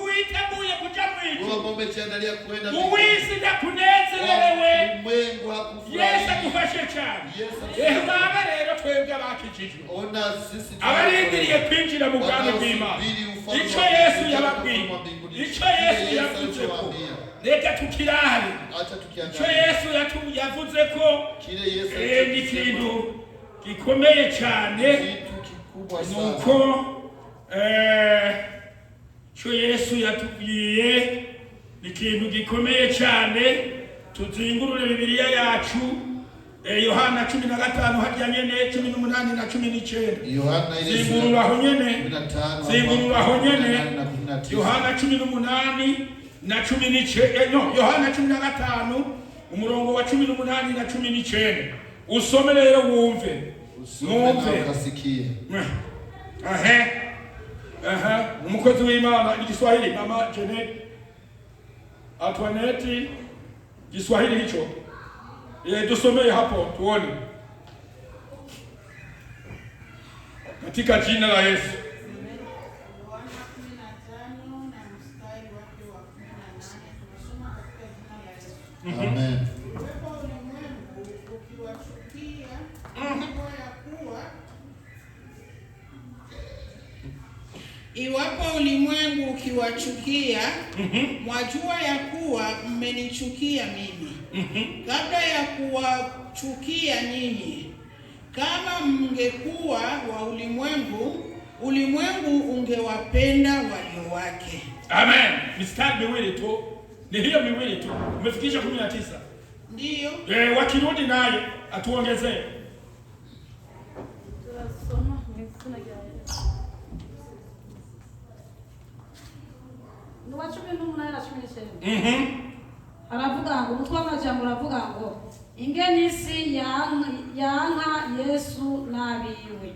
uiteguye kuja mwitu. Uwisi ndakunezererewe. Yesu adufashe cyane. Baba rero twebwe abakijijwe, abarindiriye kwinjira mu bwami bw'Imana, icyo Yesu yababwiye, icyo Yesu yavuze ko reka tukirare, icyo Yesu yavuze ko ni ikintu gikomeye cyane, nuko icyo Yesu yatubwiye ni ikintu gikomeye cyane. Tuzingurure Bibiliya yacu Yohana 15 hajya nyene 18 na 19. Zingurura aho nyene, zingurura aho nyene Yohana 18 na 19. No, Yohana 15 umurongo wa 18 na 19. Usome rero wumve. Mwumve ukasikie. Umukozi w'Imana Igiswahili Mama Janet Antoinette, Kiswahili hicho dusomee hapo tuone, katika jina la Yesu. Amen. Iwapo ulimwengu ukiwachukia, mwajua ya kuwa mmenichukia mimi kabla ya kuwachukia nyinyi. Kama mngekuwa wa ulimwengu, ulimwengu ungewapenda walio wake. Amen. Mistari miwili tu. Ni hiyo miwili tu. Umefikisha 19. Ndiyo. Wakirudi naye atuongezee. Aravuga ngo umutwe w'amajambo uravuga ngo ingene isi yanka Yesu n'abiwe.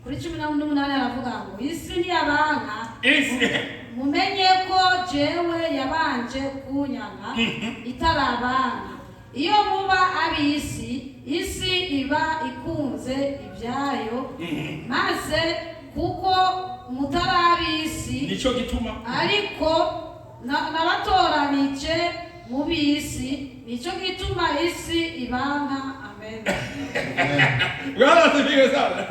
Kuri 18 aravuga ngo isi niyabanka mumenye ko jewe yabanje kunyanga itarabanka. Iyo muba abisi isi iba ikunze ibyayo maze kuko mutarabisi nico gituma ariko nabatoranije mu bisi nico gituma isi ibanka. Amen. Bwana asifiwe sana.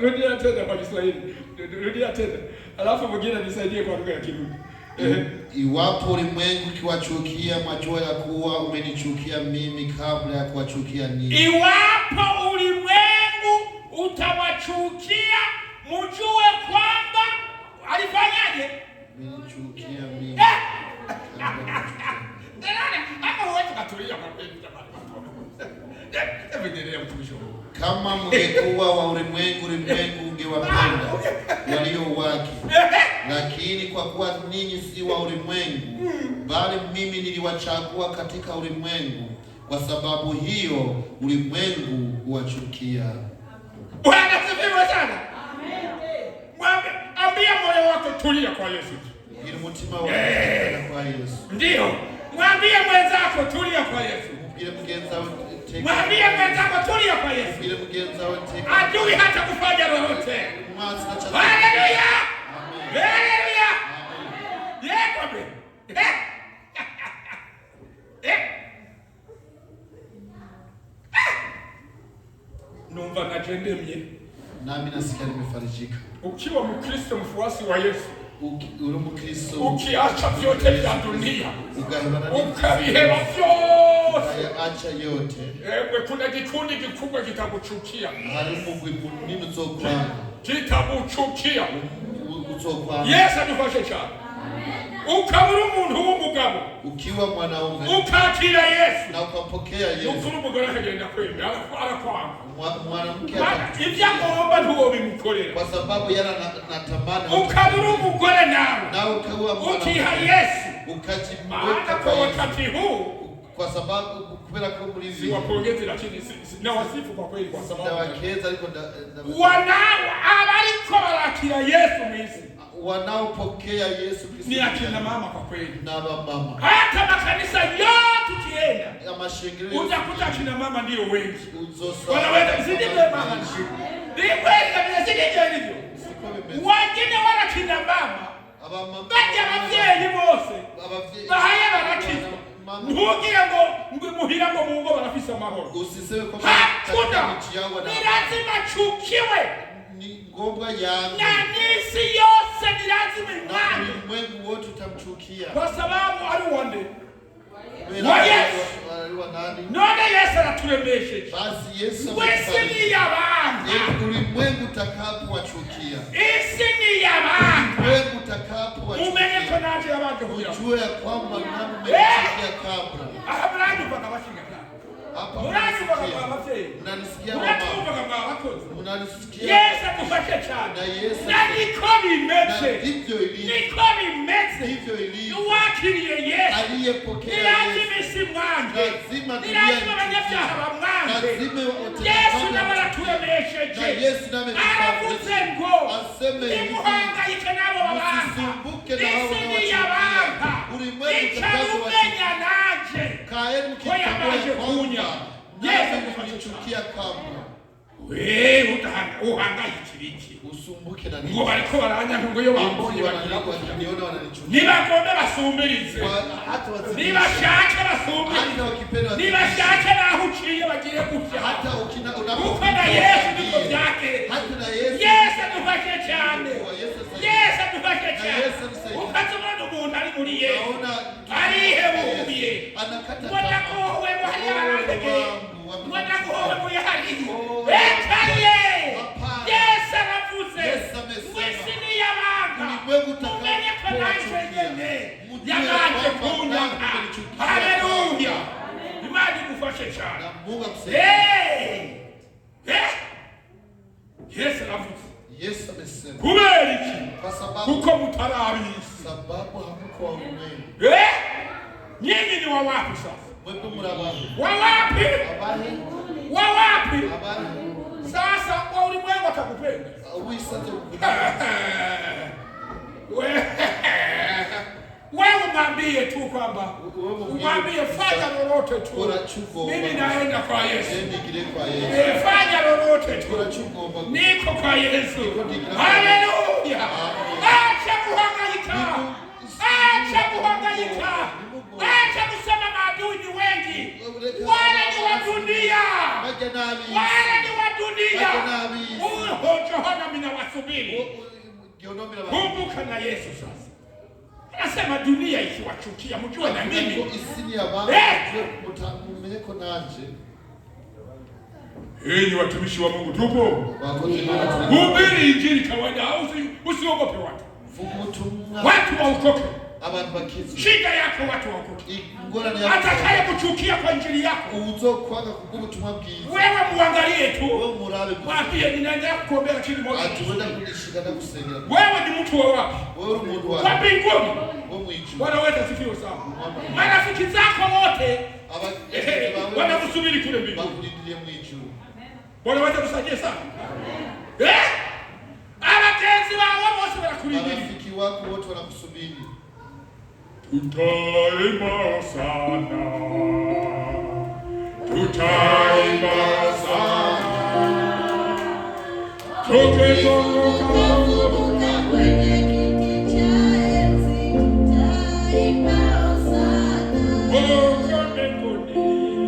Rudia tena kwa Kiswahili. Rudia tena. Alafu mwingine nisaidie kwa lugha ya Kirundi. Iwapo ulimwengu ukiwachukia, mwajua ya kuwa umenichukia mimi kabla ya kuwachukia ninyi. Iwapo ulimwengu utawachukia, mjue kwamba alifanyaje? Umenichukia mimi. Kama mngekuwa wa ulimwengu, ulimwengu ungewapenda walio wake. Lakini kwa kuwa ninyi si wa ulimwengu, bali mimi niliwachagua katika ulimwengu, kwa sababu hiyo ulimwengu huwachukia. Bwana asifiwe sana. Amen. Ambia moyo wako tulia kwa Yesu. Ili mutima wako kwa Yesu. Ndio. Mwambie mwenzako tulia kwa Yesu. Mwambie mwenzako tulia kwa Yesu. Adui hata kufanya lolote. Haleluya! Haleluya! Yeko. Numva najendemye. Nami nasikia nimefarijika. Ukiwa Mkristo mfuasi wa Yesu, ukiacha vyote vya dunia, ukaviheba acha yote, kuna kikundi kikubwa kitakuchukia. Kitakuchukia. Yesu adufashe cyane. Ukabura umuntu w'umugabo, ukiwa mwanaume, ukakira Yesu na ukapokea Yesu, ukuri umugore akagenda kwemera arakwanga. Mwanamke ibyo agomba ntuwo bimukorera, kwa sababu yana natamani. Ukabura umugore nawe, na ukawa mwanamke, ukiha Yesu, ukajimweka kwa wakati huu, kwa sababu kubera ko muri hivi siwapongezi, lakini na wasifu kwa kweli, kwa sababu ndawakeza ariko wanao abariko barakira Yesu mwisi, wanaopokea Yesu Kristo ni akina mama kwa kweli, na mama. Hata makanisa yote ukienda ya mashengero utakuta akina mama ndio wengi. Uzosa wanaweza zidibwe mama ni kweli kabisa, zidibwe hivyo. Wengine wala kina mama baje abavyeyi bose bahaye barakizwa, ntugire ngo muhira ngo mu ngo barafise amahoro. Usiseme kwa ni lazima chukiwe, ni ngombwa yangu na nisi yose ni lazima imani, ulimwengu wote utamchukia kwa sababu ari wande none Yesu anaturemesheje. Basi Yesu ni y'abantu, ulimwengu utakapowachukia, isi ni y'abantu, ulimwengu utakapowachukia, umenye ko naje y'abantu kugira ujue ya kwamba nani umechukia kabla. Abraham mpaka bashinga hapa mnanisikia kwa mafei, mnanisikia mnatuvuga kwa wakozi, mnanisikia. Yesu akufashe cyane, na Yesu na niko bimeze, ndivyo ilivyo, niko bimeze, ndivyo ilivyo. Uwakiriye Yesu, aliyepokea Yesu, lazima isimwange, lazima abanyabyaha bamwange. Yesu nawe araturemesheje, aravuze ngo nimuhangayike n'abo babana, isi ni y'abantu, icarumenya nanje ko yamaze kunya. Yesu kuchukia kabla. we uhangayikira iki? Usumbuke na Ngo bariko baranya ngo yo bambonye niona wananichukia. Nibagombe basumbirize. Nibashake basumbirize. Nibashake naho uciye bagire gutya. Hata uko na Yesu niko byake. Hata na Yesu. Yesu adufashe cyane. Yesu adufashe cyane. Ukazobona umuntu ari muri Yesu. Arihebuye. Wanda ko we hari abandege. Wanda ko we hari. Etaye. Yesu aravuze. Wese ni yabanga. Umenye ko naje nyene. Yabanje kunyaka. Haleluya. Imana igufashe cyane. Yesu aravuze. Yesu amesema. Kubera iki? Kwa sababu kuko mutarabisi. Sababu hamkuwa umwema. Nyinyi ni wa wapi sasa? Mwepo murabahi. Wa wapi? Abahi. Wa wapi? Abahi. Sasa kwa ulimwengu atakupenda. Uisate ukupenda. Wewe mwambie tu kwamba mwambie fanya lolote tu. Mimi naenda kwa Yesu. Fanya lolote tu. Niko kwa Yesu. Haleluya. Acha kuhangaika. Acha kuhangaika. Acha kusema maadui ni wengi. Wale ni wa dunia. Wale ni wa dunia. Johana minawasubiri. Kumbuka na Yesu sasa. Anasema dunia ikiwachukia mjue na mimi. Enyi watumishi wa Mungu tupo. Hubiri injili kawaida, usiogope watu. Watu waokoke. Shida yako watu waokoke. Atakaye kuchukia kwa injili yako, wewe muangalie tu. Mwambie ninaenda kuombea lakini moja. Wewe ni mtu wa wapi? Wa mbinguni. Bwana wetu asifiwe sana. Marafiki zako wote wanakusubiri kule mbinguni. Bwana wetu tusaidie sana. Abagenzi bawe bose barakurindira. Marafiki wako wote wanakusubiri. Tutaimba sana. Tutaimba sana. Tukizunguka kwenye kiti cha enzi. Tutaimba sana. Mungu mbinguni.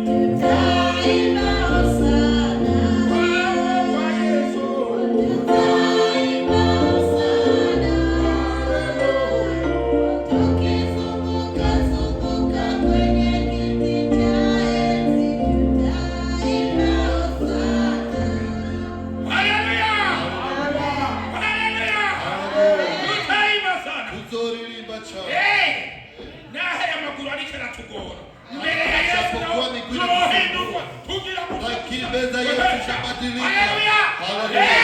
Tutaimba sana. Kwa Yesu. Tutaimba sana. Tukizunguka zunguka kwenye kiti cha enzi. Tutaimba sana. Haleluya. Haleluya. Tutaimba sana. Tuzoririmba cyane. Nahe amaguru ariko aratugora. Mbere ya Yesu tuzohindurwa tugira ngo Lakini mbele za Yesu tutabadilika. Haleluya. Haleluya.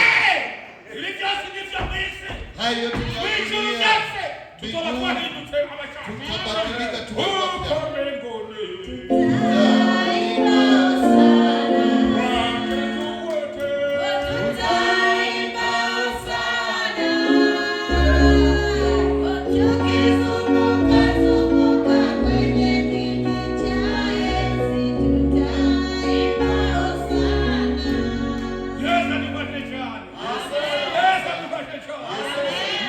Ili byose nivyo mwisi. Hayo Mwisi tunakulia. byose. Tuzoba twahindutse abashaka. Tutabadilika tuwe wapya. Uko mbinguni. Tutaimba sana. Wakati wote. Tutaimba sana. Tukizunguka zunguka kwenye kiti cha enzi. Tutaimba sana. Yesu anipate cyane. Yesu anipate cyane.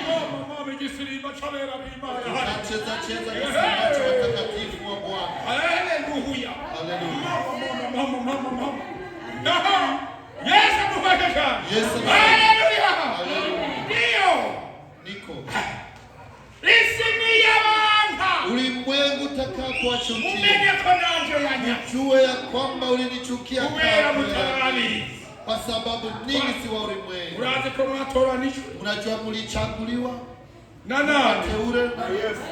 Mama amejisirimba chabera bimaya. Cheza cheza kisima cha watakatifu wa Bwana. Haleluya. Haleluya. Mama. Yesu anipate cyane. Yesu. Haleluya. Haleluya. Ndio. Niko. Isini yabanga. Ulimwengu utakapowachukia. Umenye ko nanje yanya. Jue ya kwamba ulinichukia Kubera kabla. mutarani. Kwa sababu ninyi si wa ulimwengu. Urazi ko mwatoranishwe. Unajua mlichaguliwa Na nani? wateule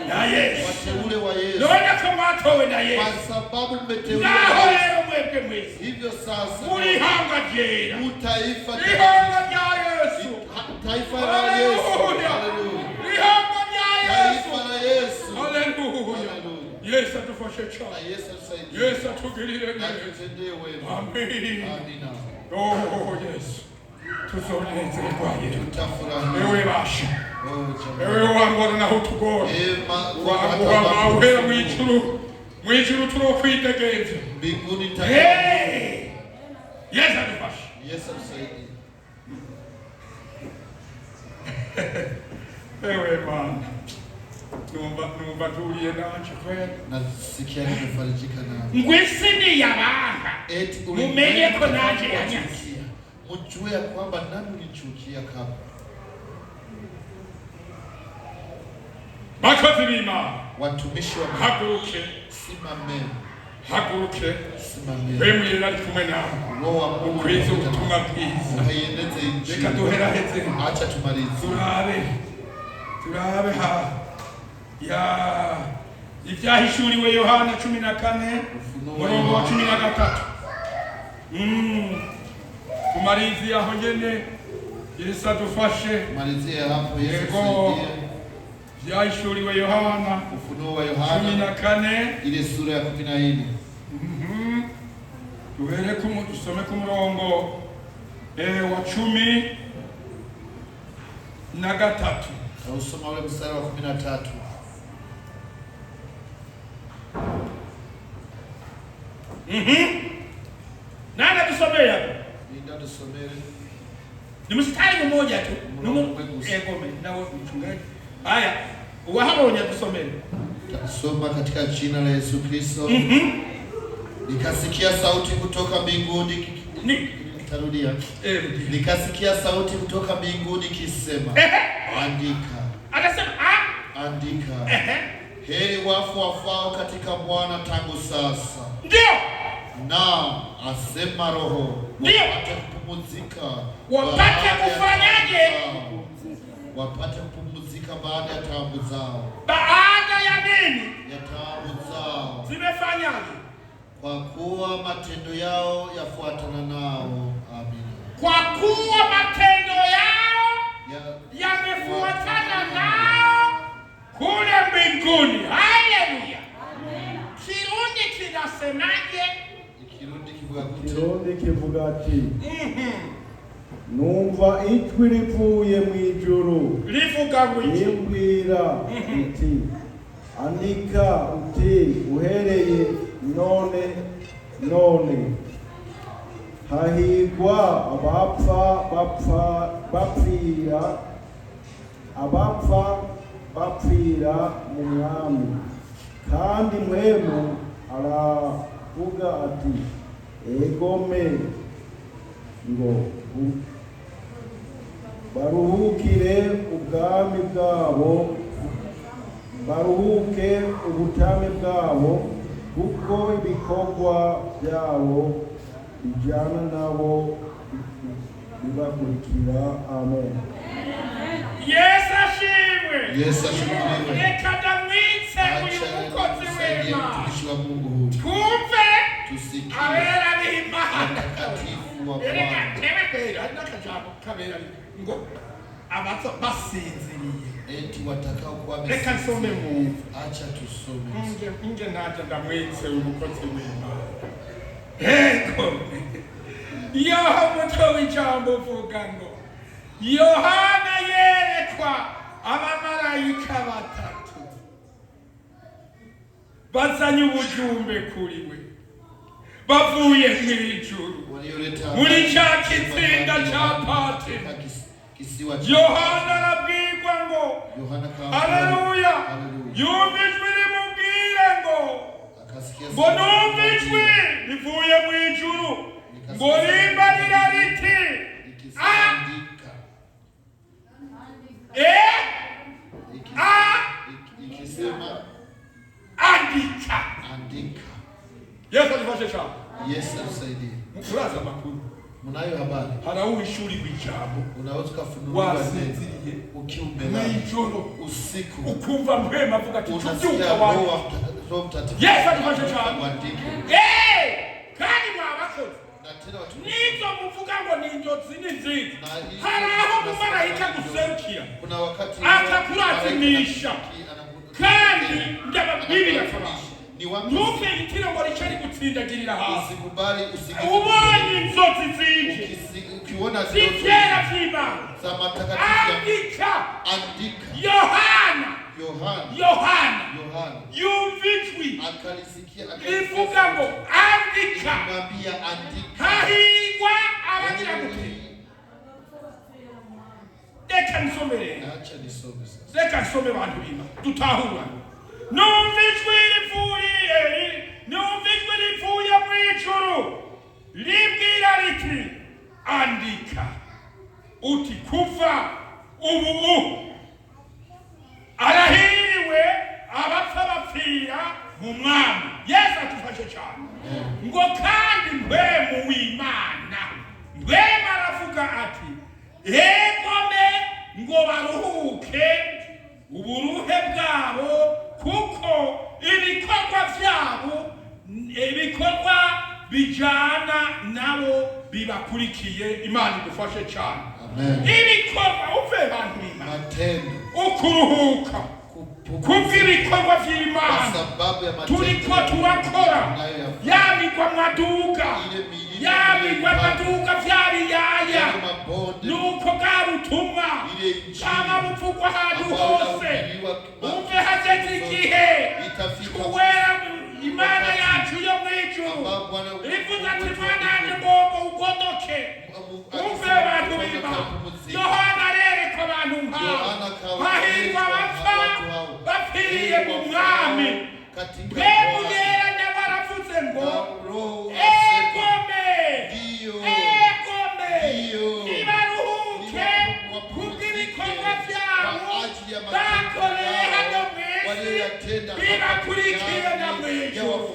Na Yesu. wateule wa Yesu. None ko mwatowe na Yesu. Kwa sababu mmeteuliwa Naho na Yesu. rero mwebwe mwese. Hivyo sasa Muri hanga jera. taifa Ihanga rya Yesu. taifa la Yesu. Haleluya. Haleluya. Ihanga rya Yesu. Taifa la Yesu. Haleluya. Haleluya. Yesu atufashe Na cyane. Yesu atusaidie. Yesu atugirire neza. Atutendee wema. Amen. Amina. Oh Yesu. Tuzonezerwa Yesu. Tutafurahi. Ewe basha. Oh, jamani. Ewe wangora naho tugora. Waguha uhera mw'ijuru turokwidegenza. Mbinguni Hey! Yesu adufashe. Yesu atusaidie. Ewe Bwana, numva tuliye nacho kweli. Nasikia nimefarijika nao. Ngwisini yabanga. Mumenye ko naje yanyakia. Mjue ya kwamba nani unichukia kabla. Bakozi b'Imana. Watumishi wa haguruke. Simame. Haguruke. Simame. Bemwe ari kumwe nawe. Roho wa Mungu ukwiza ubutumwa bwiza. Uhayeneze injili. Reka duheraheze. Acha tumalize. Turabe ha. Ya ibyahishuriwe Yohana 14 murongo wa 13. Tumalizie aho nyene. Yesu adufashe. Tumalizie hapo. Yesu tusaidie. Byahishuriwe Yohana, Ufunuo wa Yohana 14 ile sura ya 14. Tuhere tusome ku murongo wa 13. Usoma ule mstari wa 13. Nani tusomea hapo? Ndio tusomee. Ni mstari mmoja tu. Gome na wewe mchungaji. Haya, wahabonye tusomee. Tasoma katika jina la Yesu Kristo. Nikasikia sauti kutoka mbinguni. Nitarudia. Nikasikia sauti kutoka mbinguni ikisema, andika. Anasema andika. Heri wafu wafao katika Bwana tangu sasa. Ndio. Naam, asema Roho. Wapate kupumzika. Wapate kufanyaje? Wapate kupumzika baada ya taabu zao. Baada ya nini? Ya taabu zao. Zimefanyaje? Kwa kuwa matendo yao yafuatana nao. Amina. Kwa kuwa matendo yao yamefuatana nao kule mbinguni. Haleluya. Kirundi kinasemaje? Kirundi kivuga ati numva ijwi rivuye mu ijuru rivuga rimbwira iti andika uti uhereye none hahigwa abapfa bapfira mu mwami, kandi mpwemu aravuga ati egome ngo baruhukire ubwami bwabo, baruhuke ubutame bwabo, kuko ibikorwa byabo bijyana nabo bibakurikira. Amen. Yesu ashimwe. Yesu ashimwe. Reka ndamwitse uyu mukozi w'Imana. Mtumishi wa Mungu huyu. Twumve. Tusikie. Abera n'Imana. Mtakatifu wa Bwana. Reka tebekera n'akajambo kabera ngo abato basinziriye. Eti watakao kuwa reka nsome mu. Acha tusome. Nje naje ndamwitse uyu mukozi w'Imana. Eko. Yoha muto w'ijambo uvuga ngo Yohana yerekwa abamarayika batatu bazanye ubujumbe kuri we bavuye mw'ijuru muri cya kizinga cya Patimo. Yohana arabwirwa ngo haleluya, yumva ijwi rimubwire ngo numva ijwi rivuye mw'ijuru ngo rimbarira riti ikisema andika. Yesu alifashe shamba. Yesu atusaidie. Mkuraza makuru. Munayo habari. Harawi shuri w'ijambo. Unaweza kufunuliwa wasinziriye ukiumbela mw'ijoro usiku ukumva mpema avuga ati tubyuka wangu. Yesu alifashe shamba. Kandi mwabakoze. Nizo muvuga ngo ni inzozi nziza. Hari aho umumarayika guserukira akakurazimisha kandi ndababwirira kabasha ntuke igitiro ngo ricari gutsindagirira hasi. Ubonye inzozi zije zikera vy'Imana andika. Yohana yumva ijwi rivuga ngo andika. Hahigwa abagira gute reka nisomere reka nisome bantu bima dutahura numva ijwi rivuye mu ijuru libwira riti andika uti kuva ubu arahiriwe abapfa bapfira mu mwami. Yesu atufashe cyane ngo kandi mpwemu w'Imana mpwemu aravuga ati egome ngo baruhuke uburuhe bwabo kuko ibikorwa bijana nabo bibakurikiye. Imana idufashe cyane. Ibikorwa uve bantu b'Imana ukuruhuka kubw'ibikorwa by'Imana turiko turakora yabigwa amaduka vyariyaya nuko bwabutumwa cyangwa buvugwa ahantu hose umve hageze igihe kuwera Imana yacu yo mu ijuru ivuga ati mwananje ngomba ugodoke. Umve bantu b'Imana Yohana arereka abantu hahirwa abapfa bapfiriye mu mwami. Mpwemu yera nawe aravuze ngo egome nibaruhuke kubw'ibikorwa byabo bakoreye hano mu isi bibakurikiye na mu ijuru.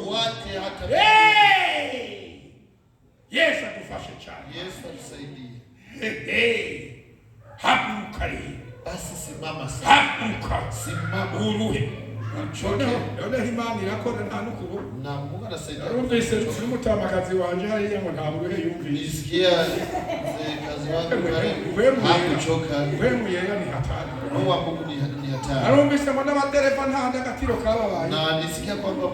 Yesu adufashe cyane. Yesu atusaidie. Haguruka rero. Basi simama sasa. Haguruka. Simama. Uruhe. Uchoke. Yone Imana irakora nta nukubo. Na Mungu anasaidia. Narumvise umutamakazi wanje hariya ngo nta buruhe yumvise. Nisikia kazi wake hakuchoka. Mpwemu yera ni hatari. Roho wa Mungu ni hatari. Narumvise ngo n'abadereva nta ndagatiro kababaye. Na nisikia kwamba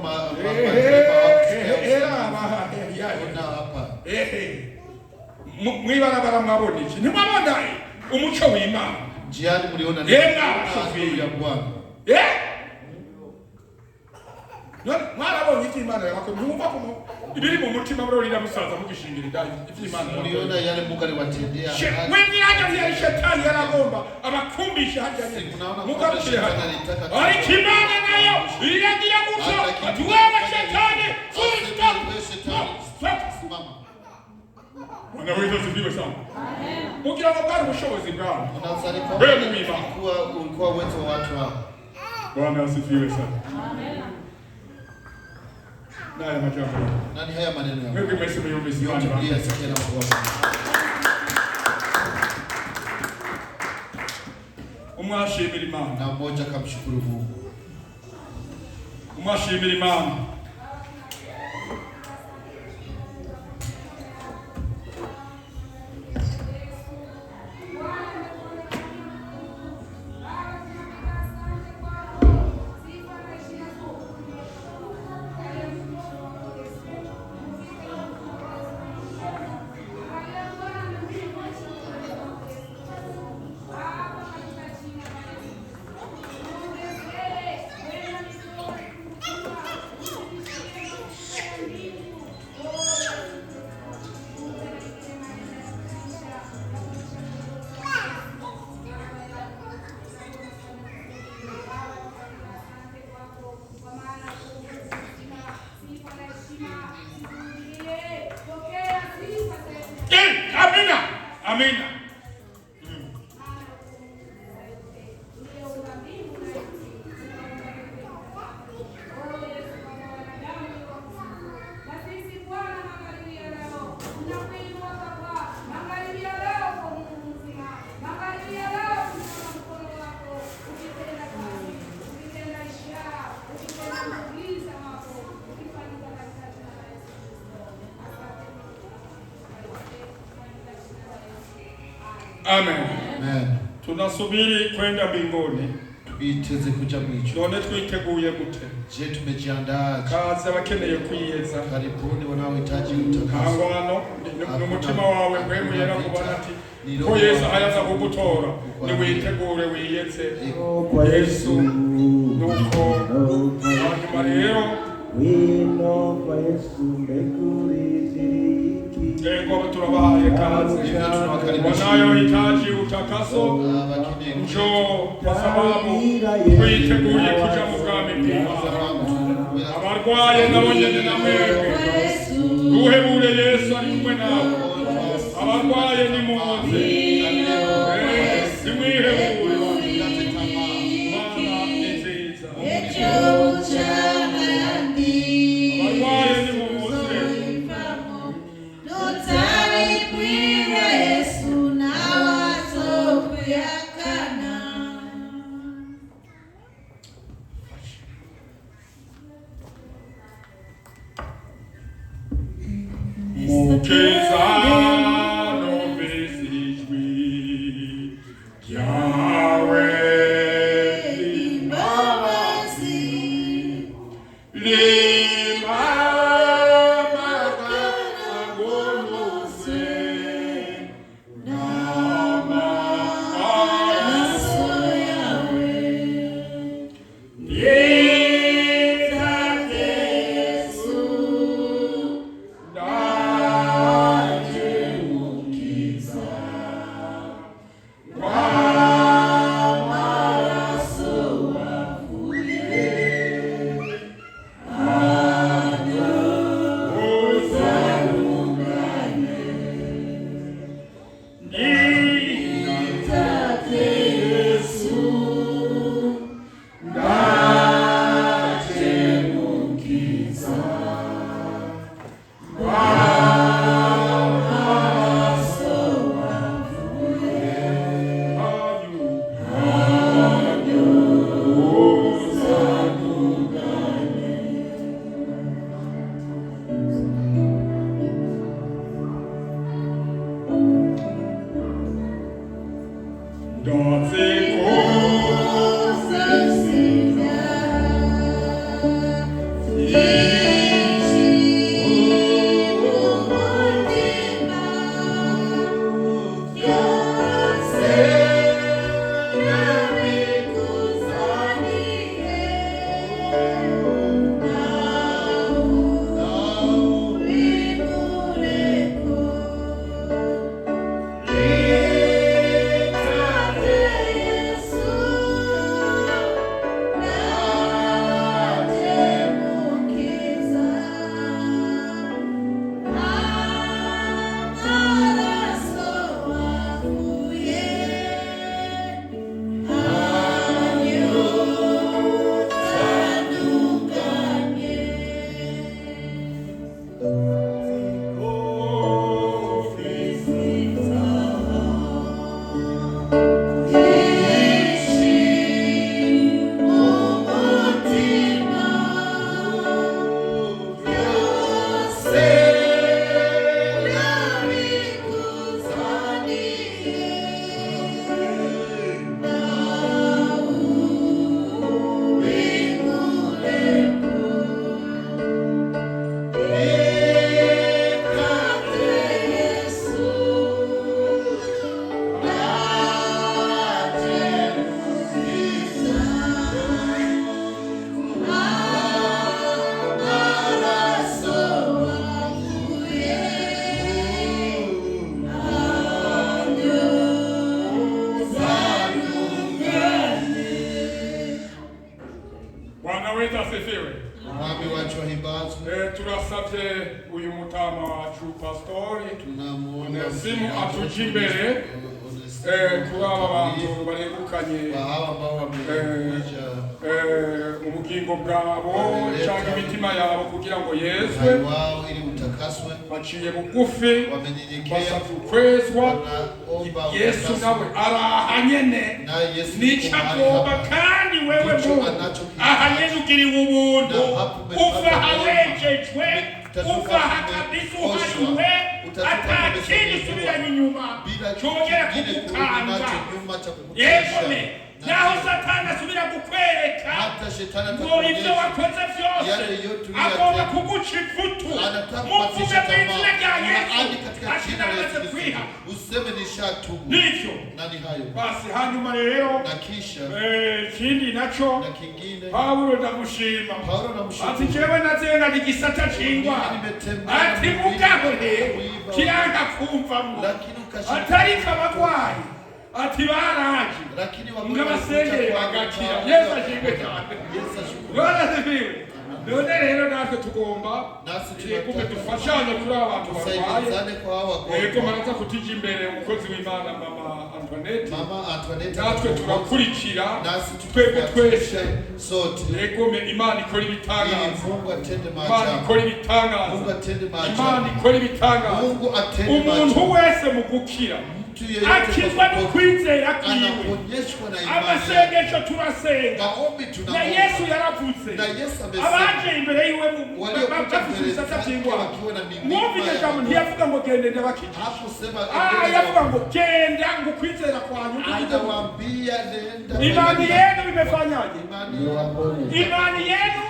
mwibarabara mwabona iki ntimwabona umuco w'Imana njiani mliona ya Bwana mwarabonye iki Imana yabakoze mwumva ko ibiri mu mutima murorira musaza mugishingira idai ivy'Imana mliona yale Mungu aliwatendea wengi haja ya shetani yaragomba abakumbisha haja nyine mukabishira ariko Imana nayo iragira guco ati wewe shetani simama. Unaweza sifiwe sana. Amen. Mugira ngo bari ubushobozi bwawe. Unazali kwa ulikuwa uwezo wa watu hao. Bwana asifiwe sana. Amen. Naya majambo. Nani haya maneno yako? Wewe umesema hiyo message yote pia sikia na kuomba. Umwashimira Imana. Na mmoja kamshukuru Mungu. Umwashimira Imana. Amina. Amen. Amen. Tunasubiri kwenda mbinguni. Twiteze kuja mwicho. None twiteguye gute? Je, tumejiandaa? Kaza abakeneye kwiyeza. Karibuni wanaohitaji utakaso. Hangwano n'umutima wawe mpwemu yera kubona ati ko Yesu ayaza kugutora niwitegure wiyeze. Yesu nuko hanyuma rero wino kwa Yesu mbekuri ziriki. turabahaye kazi. Wanayohitaji utakaso njoo, kwa sababu twiteguye kuja mu bwami bw'Imana. Abarwaye nabo nyene na mwebwe duhebure Yesu ari kumwe nabo. Abarwaye nimuze, nimwihebure. Mana ni nziza. turasabye uyu mutama wacu pastori Onesimu atuje imbere kuri aba bantu baregukanye ubugingo bwabo cyangwa imitima yabo kugira ngo yezwe baciye bugufi basabye ukwezwa. Yesu nawe araha nyene nicagomba kandi wewe Mungu aha nyene ugiriwe ubuntu uva hawejejwe uva hakabisa uhariwe atakindi usubiranye inyuma cyongera kugukanga. Yegome naho Satani asubira kukwereka ngo ibyo wakoze byose agomba kuguca ivutu muvume mw'izina rya Yesu katika jina la Yesu kwiha useme nishatubu. Nivyo Nani hayo basi hanyuma rero na kisha kindi naco na kingine Paulo ndamushima namshukuru ati jewe nazenga igisata cingwa ati mugabo rero kiranga kumvamwo atari kabagwayi ati baraje lakini ngabasengere bagakira. Yesu ashimwe cyane. Yesu none rero natwe tugomba kumbe dufashanye kuri abantu barwaye. Yego maraza kutija imbere umukozi w'Imana Mama Antoinette natwe turakurikira twebwe twese sote. Yego Imana ikora ibitangaza, Mungu atende Imana ikora ibitangaza, Mungu atende Imana ikora ibitangaza. Mungu atende umuntu wese mu gukira akizwa no kwizera kwiwe. Amasengesho turasenga na Yesu yaravuze abaje imbere yiwe bafise ibisata vy'ingwara. Mwumvise jambo ntiyavuga ngo gende ndabakijije, yavuga ngo genda ngo kwizera kwanyu. Imani yenu imefanyaje? Imani yenu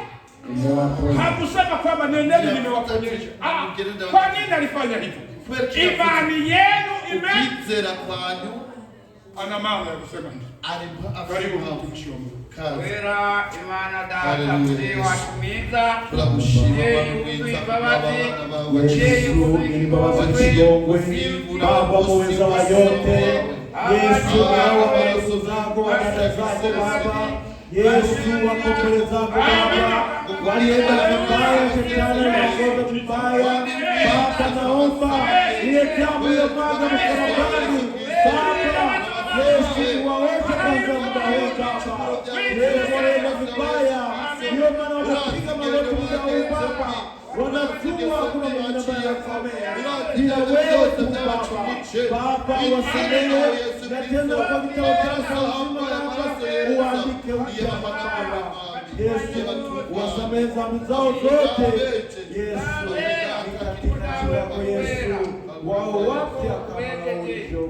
hakusema kwamba nendeni nimewaponyesha. Kwa nini alifanya hivyo? Imani yenu kwizera kwanyu ana maana ya kusema hivi. Karibu mtumishi wa Mungu. Wera Imana data mzee watumiza Baba muweza wa yote, Yesu hawa mbele zako wadada zako Baba, Yesu wako mbele zako Baba, walienda vibaya, shetani anaongoza vibaya Baba, naomba ile damu ya Bwana msalabani Baba, Yesu waweze kwanza muda huu Baba, Yesu walienda vibaya, ndio maana wanapiga magoti muda huu Baba, wanajua kuna mwingine ambaye anasamea ila wewe tu Baba, wasamehe na tena kwa kitabu chako uzima Baba uandike upya Baba. Yesu wasamehe dhambi zao zote Yesu, katika jina lako Yesu wao wapya kama ulivyo.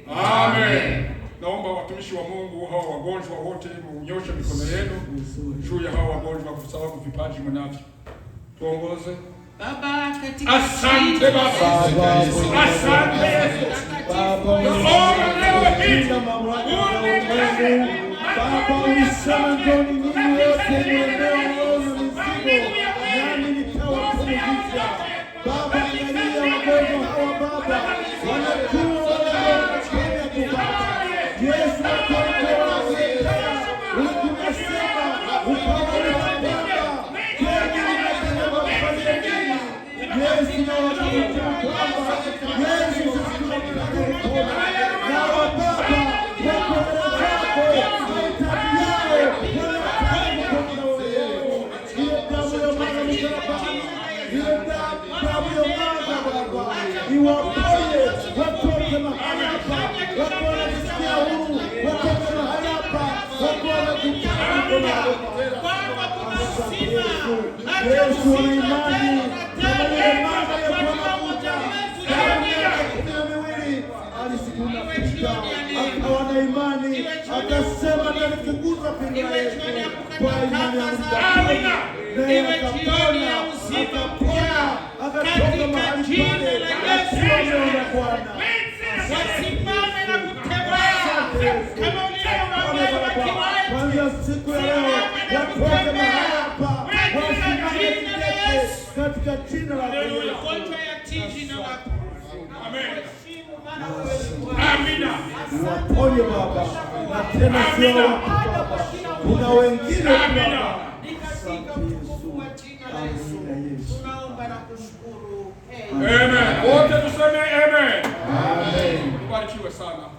Amen. Naomba watumishi wa Mungu hawa wagonjwa wote mnyoshe mikono yenu juu ya hawa wagonjwa kwa sababu vipaji mnavyo. Tuongoze. Baba katika asante Baba. Asante Yesu. Baba leo hii Baba ulisema njoni ninyi wote mliolemewa na mizigo nami nitawapumzisha. Baba angalia wagonjwa hawa Baba, wanakuwa wanakuja Baba. Yesu akomboa ulikunasema ukawaona Baba kwenye unakanama kufanya nini. Yesu na wanakuja Baba, Yesu sisi tunakutaka kuona na Baba wako zako mahitaji yao wanataka kuona wewe. Ile damu ya Bwana msalabani, ile damu ya Bwana Baba iwaponye watoke mahali hapa, wako wanasikia huru, watoke mahali hapa, wako wanakutana mkono wako. Yesu wana imani kama ile mama ya Bwana Musa damu yake 12 alisikuna fika akawa na imani akasema nalifuguza pindo la Yesu kwa imani ya mtapona naye akapona akatoka mahali pale akiwameona Bwana. wasimame na kutembea kama ulivyowaambia Kwanza siku ya leo watoke mahali hapa wasimame kidete katika jina la Yesu. magonjwa ya jina lako. Amen. Amina. Waponye Baba na tena sio watu Baba, kuna wengine Baba. Katika utukufu wa jina la Yesu tunaomba na kushukuru. Amen. Wote tuseme amen. Amen. Mbarikiwe sana.